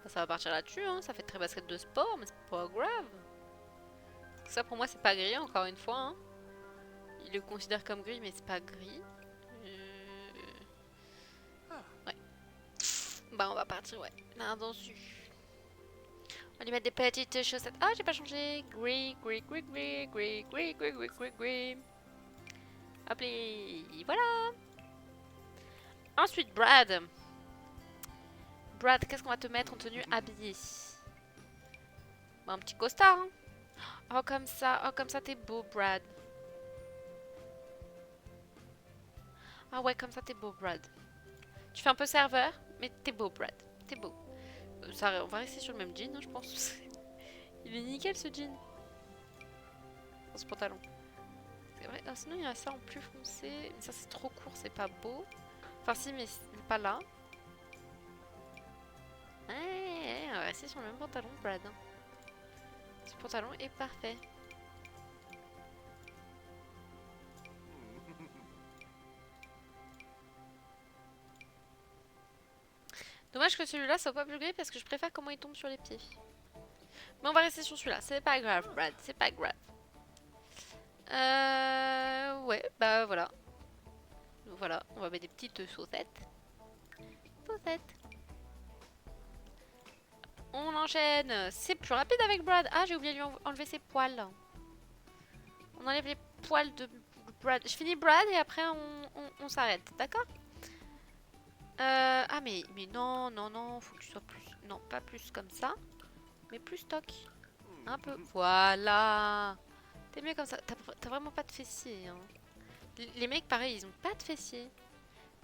S1: Ça va partir là-dessus, hein. Ça fait très basket de sport, mais c'est pas grave. Ça, pour moi, c'est pas gris, encore une fois. Hein. Il le considère comme gris, mais c'est pas gris. Ouais. Bah, on va partir, ouais. Là-dessus. On va lui mettre des petites chaussettes. Ah, j'ai pas changé. Gris, gris, gris, gris, gris, gris, gris, gris, gris, gris. Hop, voilà. Ensuite, Brad. Brad, qu'est-ce qu'on va te mettre en tenue habillée? Bon, un petit costard. Hein. Oh, comme ça, t'es beau, Brad. Ah ouais, comme ça, t'es beau, Brad. Tu fais un peu serveur, mais t'es beau, Brad. T'es beau. Ça, on va rester sur le même jean, hein, je pense. Il est nickel, ce jean. Ce pantalon. C'est vrai. Ah, sinon, il y a ça en plus foncé. Mais ça, c'est trop court, c'est pas beau. Enfin, si, mais pas là. Ouais, on va rester sur le même pantalon, Brad. Ce pantalon est parfait. que celui-là soit pas plus gris parce que je préfère comment il tombe sur les pieds. Mais on va rester sur celui-là. C'est pas grave, Brad. C'est pas grave. Ouais, bah voilà. Voilà, on va mettre des petites chaussettes. Chaussettes. On enchaîne. C'est plus rapide avec Brad. Ah, j'ai oublié de lui enlever ses poils. On enlève les poils de Brad. Je finis Brad et après on s'arrête. D'accord? Ah, mais non, non, non. Faut que tu sois plus... Non, pas plus comme ça. Mais plus stock. Un peu. Voilà. T'es mieux comme ça. T'as vraiment pas de fessiers. Hein. Les mecs, pareil, ils ont pas de fessiers.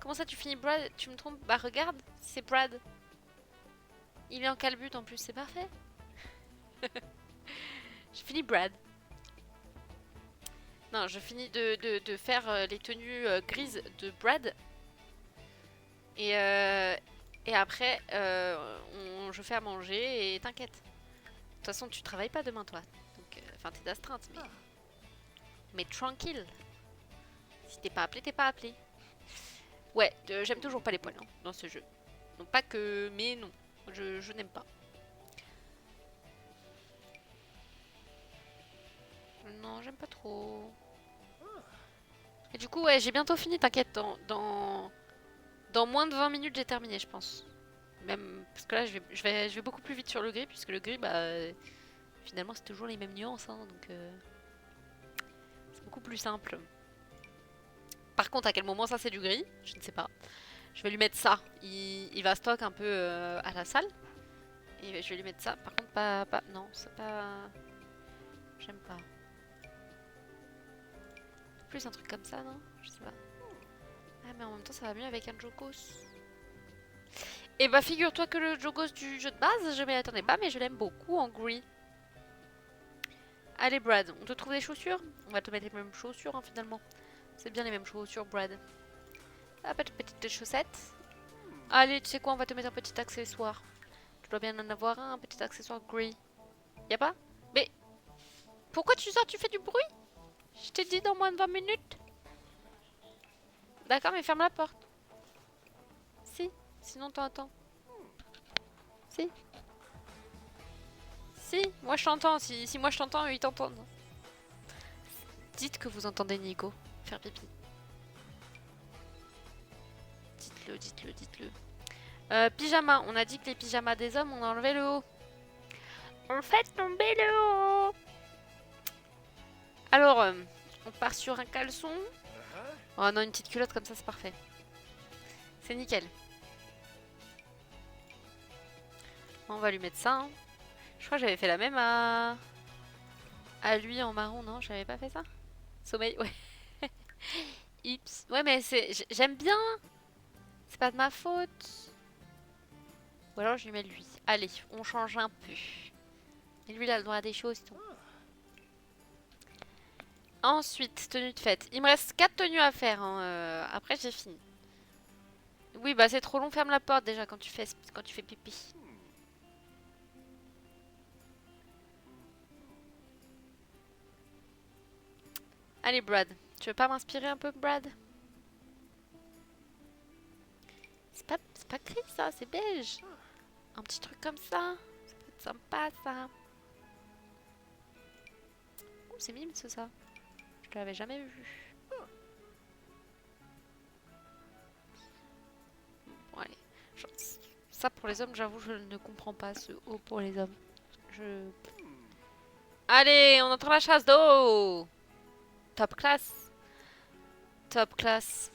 S1: Comment ça, tu finis Brad? Tu me trompes? Bah, regarde. C'est Brad. Il est en calbut en plus. C'est parfait. Je finis Brad. Non, je finis de faire les tenues grises de Brad. Et après, je fais à manger et t'inquiète. De toute façon, tu travailles pas demain, toi. Donc, enfin, t'es d'astreinte, mais tranquille. Si t'es pas appelé, t'es pas appelé. Ouais, j'aime toujours pas les poils hein, dans ce jeu. Non, pas que, mais non. Je n'aime pas. Non, j'aime pas trop. Et du coup, ouais, j'ai bientôt fini, t'inquiète. Dans moins de 20 minutes, j'ai terminé, je pense. Même, parce que là, je vais beaucoup plus vite sur le gris, puisque le gris, bah, finalement, c'est toujours les mêmes nuances. Hein, donc, c'est beaucoup plus simple. Par contre, à quel moment ça, c'est du gris? Je ne sais pas. Je vais lui mettre ça. Il va stock un peu à la salle. Et je vais lui mettre ça. Par contre, pas non, c'est pas... J'aime pas. Plus un truc comme ça, non? Je sais pas. Ah, mais en même temps, ça va mieux avec un Jogos. Et bah, figure-toi que le Jogos du jeu de base, je m'y attendais pas, mais je l'aime beaucoup en gris. Allez, Brad, on te trouve des chaussures? On va te mettre les mêmes chaussures, hein, finalement. C'est bien les mêmes chaussures, Brad. Ah, petite chaussette. Allez, tu sais quoi, on va te mettre un petit accessoire. Tu dois bien en avoir un petit accessoire gris. Y'a pas? Mais pourquoi tu sors, tu fais du bruit? Je t'ai dit dans moins de 20 minutes. D'accord, mais ferme la porte. Si, sinon t'entends. Si. Si, moi je t'entends. Si moi je t'entends, eux ils t'entendent. Dites que vous entendez Nico faire pipi. Dites-le, dites-le, dites-le. Pyjama, on a dit que les pyjamas des hommes, on a enlevé le haut. On fait tomber le haut. Alors, on part sur un caleçon. Oh non, une petite culotte comme ça, c'est parfait. C'est nickel. On va lui mettre ça. Hein. Je crois que j'avais fait la même à lui en marron, non? J'avais pas fait ça? Sommeil, ouais. Ips. Ouais, mais j'aime bien. C'est pas de ma faute. Ou alors je lui mets lui. Allez, on change un peu. Et lui, il a le droit à des choses. Ensuite, tenue de fête. Il me reste 4 tenues à faire. Hein. Après, j'ai fini. Oui, bah c'est trop long. Ferme la porte déjà quand tu fais pipi. Allez, Brad. Tu veux pas m'inspirer un peu, Brad? C'est pas gris, ça. C'est beige. Un petit truc comme ça. Ça peut être sympa, ça. Oh, c'est mime, ça. Je l'avais jamais vu. Bon, allez. Genre, ça, pour les hommes, j'avoue, je ne comprends pas ce haut pour les hommes. Allez, on entend la chasse d'eau. Top classe. Top classe.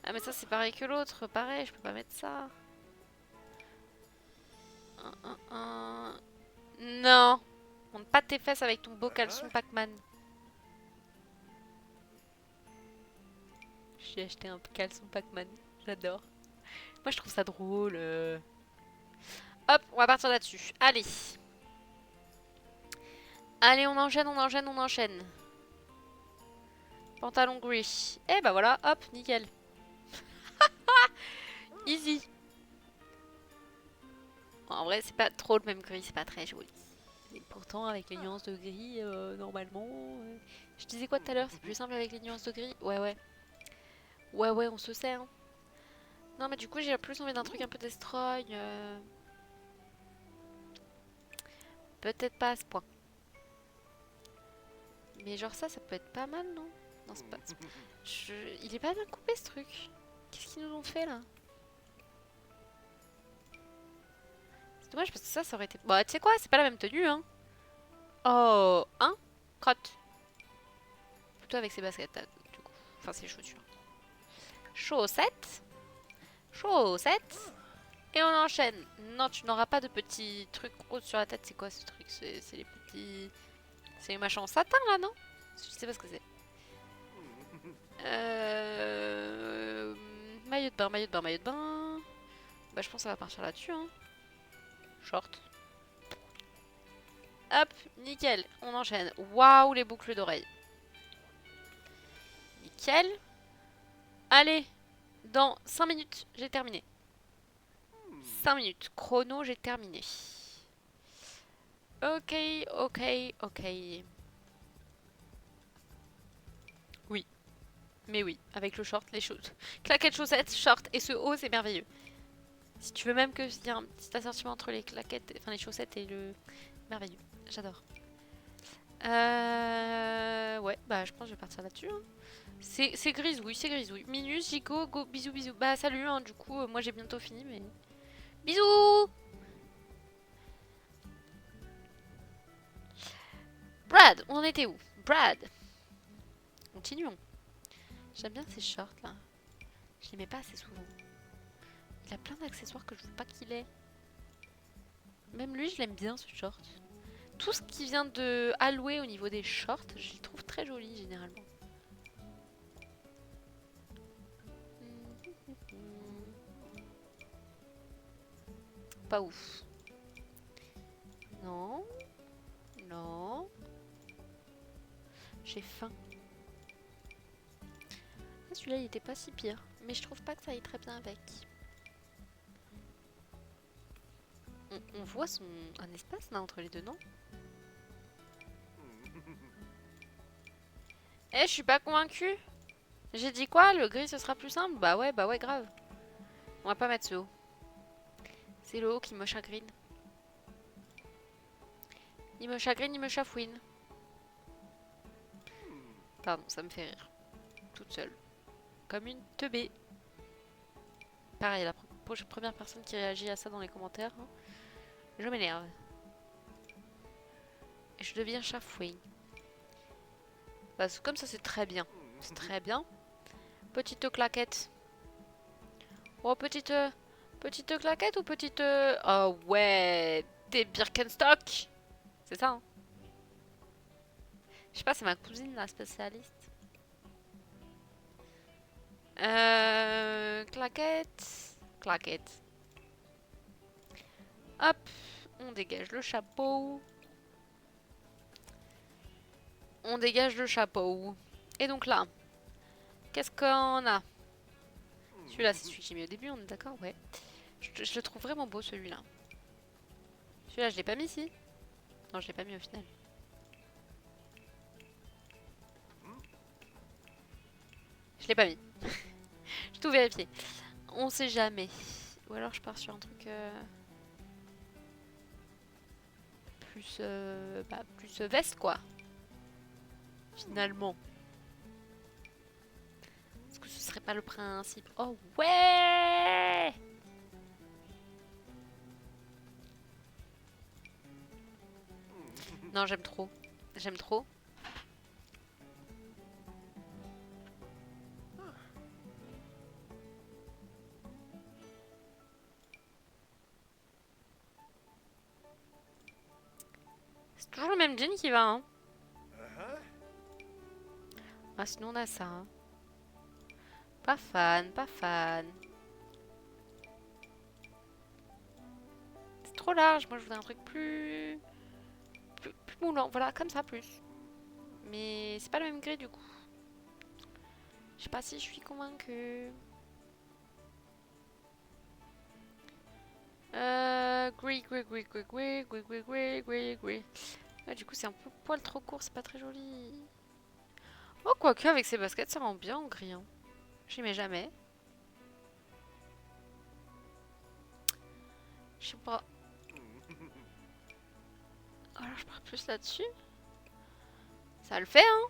S1: Ah mais ça c'est pareil que l'autre, pareil, je peux pas mettre ça. Non. Monte pas tes fesses avec ton beau caleçon Pac-Man. J'ai acheté un caleçon Pac-Man, j'adore. Moi je trouve ça drôle. Hop, on va partir là-dessus. Allez. Allez, on enchaîne, on enchaîne, on enchaîne. Pantalon gris. Et bah voilà, hop, nickel. Easy. En vrai, c'est pas trop le même gris, c'est pas très joli. Et pourtant, avec les nuances de gris, normalement... Je disais quoi tout à l'heure? C'est plus simple avec les nuances de gris? Ouais, ouais. Ouais, ouais, on se sait. Hein. Non, mais du coup, j'ai plus envie d'un truc un peu destroy. Peut-être pas à ce point. Mais genre ça peut être pas mal, non? Non, c'est pas... Il est pas bien coupé, ce truc. Qu'est-ce qu'ils nous ont fait, là? C'est dommage, parce que ça aurait été... Bah, tu sais quoi? C'est pas la même tenue, hein. Oh, hein? Crotte. Plutôt avec ses baskets, là, du coup. Enfin, ses chaussures. Chaussettes. Chaussettes. Et on enchaîne. Non, tu n'auras pas de petits trucs roses sur la tête. C'est quoi ce truc? C'est les petits... C'est les machins en satin, là, non? Je sais pas ce que c'est. Maillot de bain, maillot de bain, maillot de bain. Bah, je pense que ça va partir là-dessus, hein. Short. Hop, nickel. On enchaîne. Waouh, les boucles d'oreilles. Nickel. Allez, dans 5 minutes, j'ai terminé. 5 minutes. Chrono, j'ai terminé. Ok, ok, ok. Oui, mais oui, avec le short, les choses. Claquettes, chaussettes, short et ce haut, c'est merveilleux. Si tu veux même qu'il y ait un petit assortiment entre les claquettes, enfin les chaussettes et le... Merveilleux, j'adore. Ouais, bah je pense que je vais partir là-dessus. Hein. C'est grisouille, c'est grisouille. Minus, Jico, go, bisous, bisous. Bah salut, hein, du coup, moi j'ai bientôt fini, mais... Bisous! Brad, on en était où? Brad! Continuons. J'aime bien ces shorts là. Je les mets pas assez souvent. Il a plein d'accessoires que je veux pas qu'il ait. Même lui, je l'aime bien ce short. Tout ce qui vient de allouer au niveau des shorts, je les trouve très jolis généralement. Pas ouf. Non. Non. J'ai faim. Ah, celui-là, il était pas si pire. Mais je trouve pas que ça aille très bien avec. On voit un espace là entre les deux, non? Eh, je suis pas convaincue. J'ai dit quoi? Le gris ce sera plus simple? Bah ouais, grave. On va pas mettre ce haut. C'est le haut qui me chagrine. Il me chagrine, il me chafouine. Pardon, ça me fait rire. Toute seule. Comme une teubée. Pareil, la première personne qui réagit à ça dans les commentaires, hein, je m'énerve. Et je deviens chafouine. Parce que comme ça, c'est très bien. C'est très bien. Petite claquette. Oh, petite claquette ou petite... Oh ouais, des Birkenstock. C'est ça, hein. Je sais pas, c'est ma cousine, la spécialiste. Claquette. Claquette. Hop, on dégage le chapeau. On dégage le chapeau. Et donc là, qu'est-ce qu'on a? Celui-là, c'est celui que j'ai mis au début, on est d'accord? Ouais. Je le trouve vraiment beau, celui-là. Celui-là, je l'ai pas mis ici. Non, je l'ai pas mis au final. Je l'ai pas mis. J'ai tout vérifié. On sait jamais. Ou alors je pars sur un truc plus, plus veste quoi. Finalement. Est-ce que ce serait pas le principe? Oh ouais! Non, j'aime trop. J'aime trop. C'est toujours le même jean qui va, hein. Ah, sinon on a ça. Hein. Pas fan, pas fan. C'est trop large. Moi, je voudrais un truc plus moulant. Voilà, comme ça, plus. Mais c'est pas le même gris du coup. Je sais pas si je suis convaincue. Gris. Ouais, du coup, c'est un peu poil trop court, c'est pas très joli. Oh, quoique, avec ces baskets, ça rend bien en gris. Hein. J'y mets jamais. Je sais pas. Alors je pars plus là-dessus. Ça le fait, hein.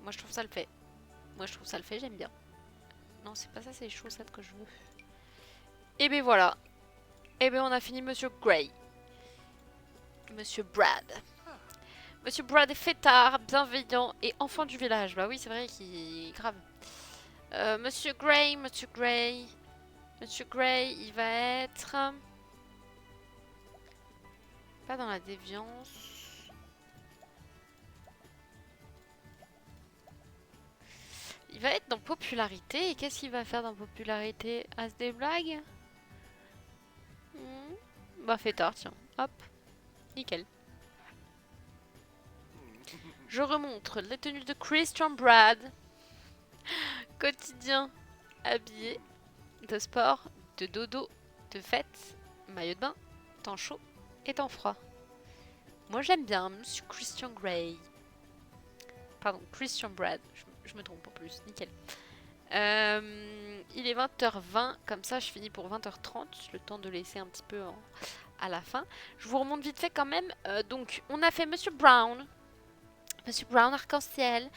S1: Moi je trouve ça le fait. Moi je trouve ça le fait, j'aime bien. Non, c'est pas ça, c'est les chaussettes que je veux. Et ben voilà. Et ben on a fini Monsieur Gray. Monsieur Brad. Monsieur Brad est fêtard, bienveillant et enfant du village. Bah oui, c'est vrai qu'il est grave. Monsieur Gray, Monsieur Gray. Monsieur Gray, il va être... Pas dans la déviance. Il va être dans popularité. Et qu'est-ce qu'il va faire dans popularité? As des blagues? Bah fêtard, tiens. Hop. Nickel. Je remontre les tenues de Christian Brad. Quotidien. Habillé. De sport. De dodo. De fête. Maillot de bain. Temps chaud. Et temps froid. Moi j'aime bien Monsieur Christian Grey. Pardon, Christian Brad. Je me trompe en plus. Nickel. Il est 20h20. Comme ça je finis pour 20h30. Le temps de laisser un petit peu à la fin. Je vous remonte vite fait quand même. Donc on a fait Monsieur Brown. Monsieur Brown arc-en-ciel.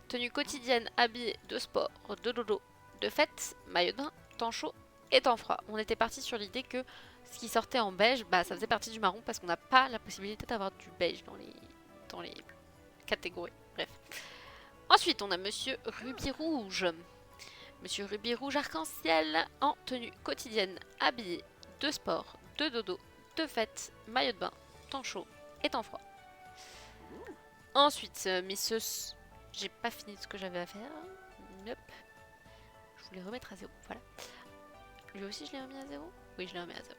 S1: Tenue quotidienne, habillé de sport, de dodo, de fête, maillot de bain, temps chaud et temps froid. On était parti sur l'idée que ce qui sortait en beige, bah ça faisait partie du marron parce qu'on n'a pas la possibilité d'avoir du beige dans les catégories. Bref. Ensuite, on a Monsieur Rubis Rouge. Monsieur Rubis Rouge arc-en-ciel en tenue quotidienne, habillé de sport, de dodo, de fête, maillot de bain, temps chaud et temps froid. Ensuite, Mrs. J'ai pas fini ce que j'avais à faire. Nope. Je voulais remettre à 0. Voilà. Lui aussi, je l'ai remis à 0. Oui, je l'ai remis à 0.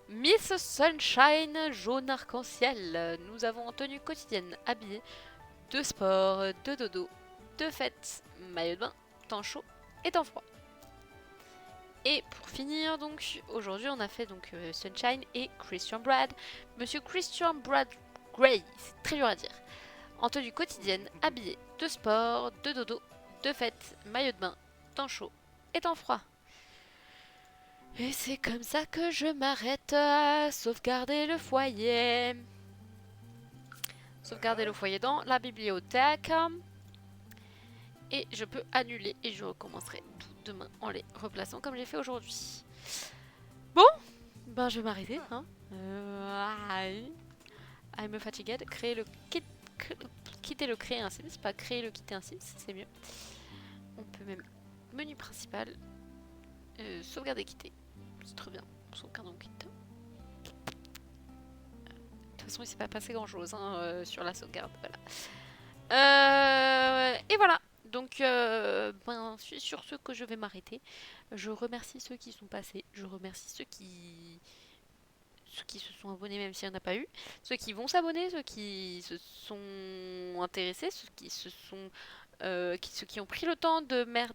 S1: Miss Sunshine, jaune arc-en-ciel. Nous avons en tenue quotidienne, habillée de sport, de dodo, de fête, maillot de bain, temps chaud et temps froid. Et pour finir, donc, aujourd'hui, on a fait donc Sunshine et Christian Brad. Monsieur Christian Brad Gray, c'est très dur à dire. En tenue quotidienne, habillé de sport, de dodo, de fête, maillot de bain, temps chaud et temps froid. Et c'est comme ça que je m'arrête à sauvegarder le foyer. Sauvegarder le foyer dans la bibliothèque. Et je peux annuler et je recommencerai tout demain en les replaçant comme j'ai fait aujourd'hui. Bon, ben je vais m'arrêter. Hein. I me fatiguée. Créer le kit. Quitter le créer un Sims, pas créer le quitter un Sims, c'est mieux. On peut même menu principal, sauvegarder quitter, c'est trop bien. On sauvegarde on quitte. De toute façon, il s'est pas passé grand chose hein, sur la sauvegarde, voilà. Et voilà. Donc, ben, sur ce que je vais m'arrêter. Je remercie ceux qui sont passés. Je remercie ceux qui se sont abonnés même s'il n'y en a pas eu, ceux qui vont s'abonner, ceux qui se sont intéressés, ceux qui se sont ceux qui ont pris le temps de mettre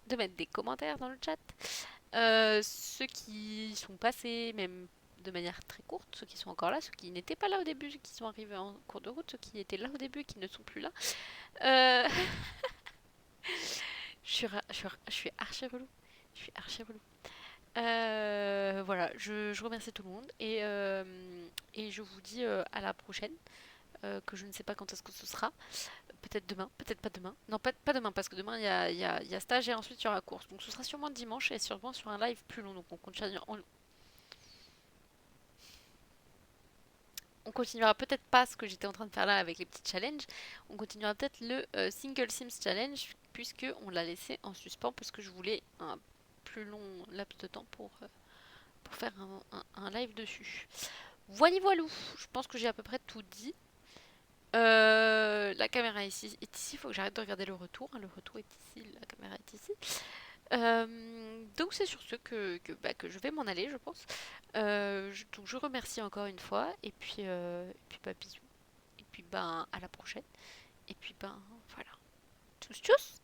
S1: des commentaires dans le chat, ceux qui sont passés même de manière très courte, ceux qui sont encore là, ceux qui n'étaient pas là au début, ceux qui sont arrivés en cours de route, ceux qui étaient là au début et qui ne sont plus là. Je suis archi relou. Je suis archi relou. Voilà, je remercie tout le monde et je vous dis à la prochaine, que je ne sais pas quand est-ce que ce sera. Peut-être demain, peut-être pas demain. Non, pas demain parce que demain il y a stage et ensuite il y aura course. Donc ce sera sûrement dimanche et sûrement sur un live plus long. Donc on continuera peut-être pas ce que j'étais en train de faire là avec les petits challenges. On continuera peut-être le Single Sims Challenge puisque on l'a laissé en suspens parce que je voulais un plus long laps de temps pour faire un live dessus. Voilà, voilou. Je pense que j'ai à peu près tout dit. La caméra est ici. Il faut que j'arrête de regarder le retour. Le retour est ici, la caméra est ici. Donc c'est sur ce que je vais m'en aller, je pense. Donc je remercie encore une fois. Et puis bah, bisous. Et puis ben à la prochaine. Et puis ben voilà. Tchuss tchuss.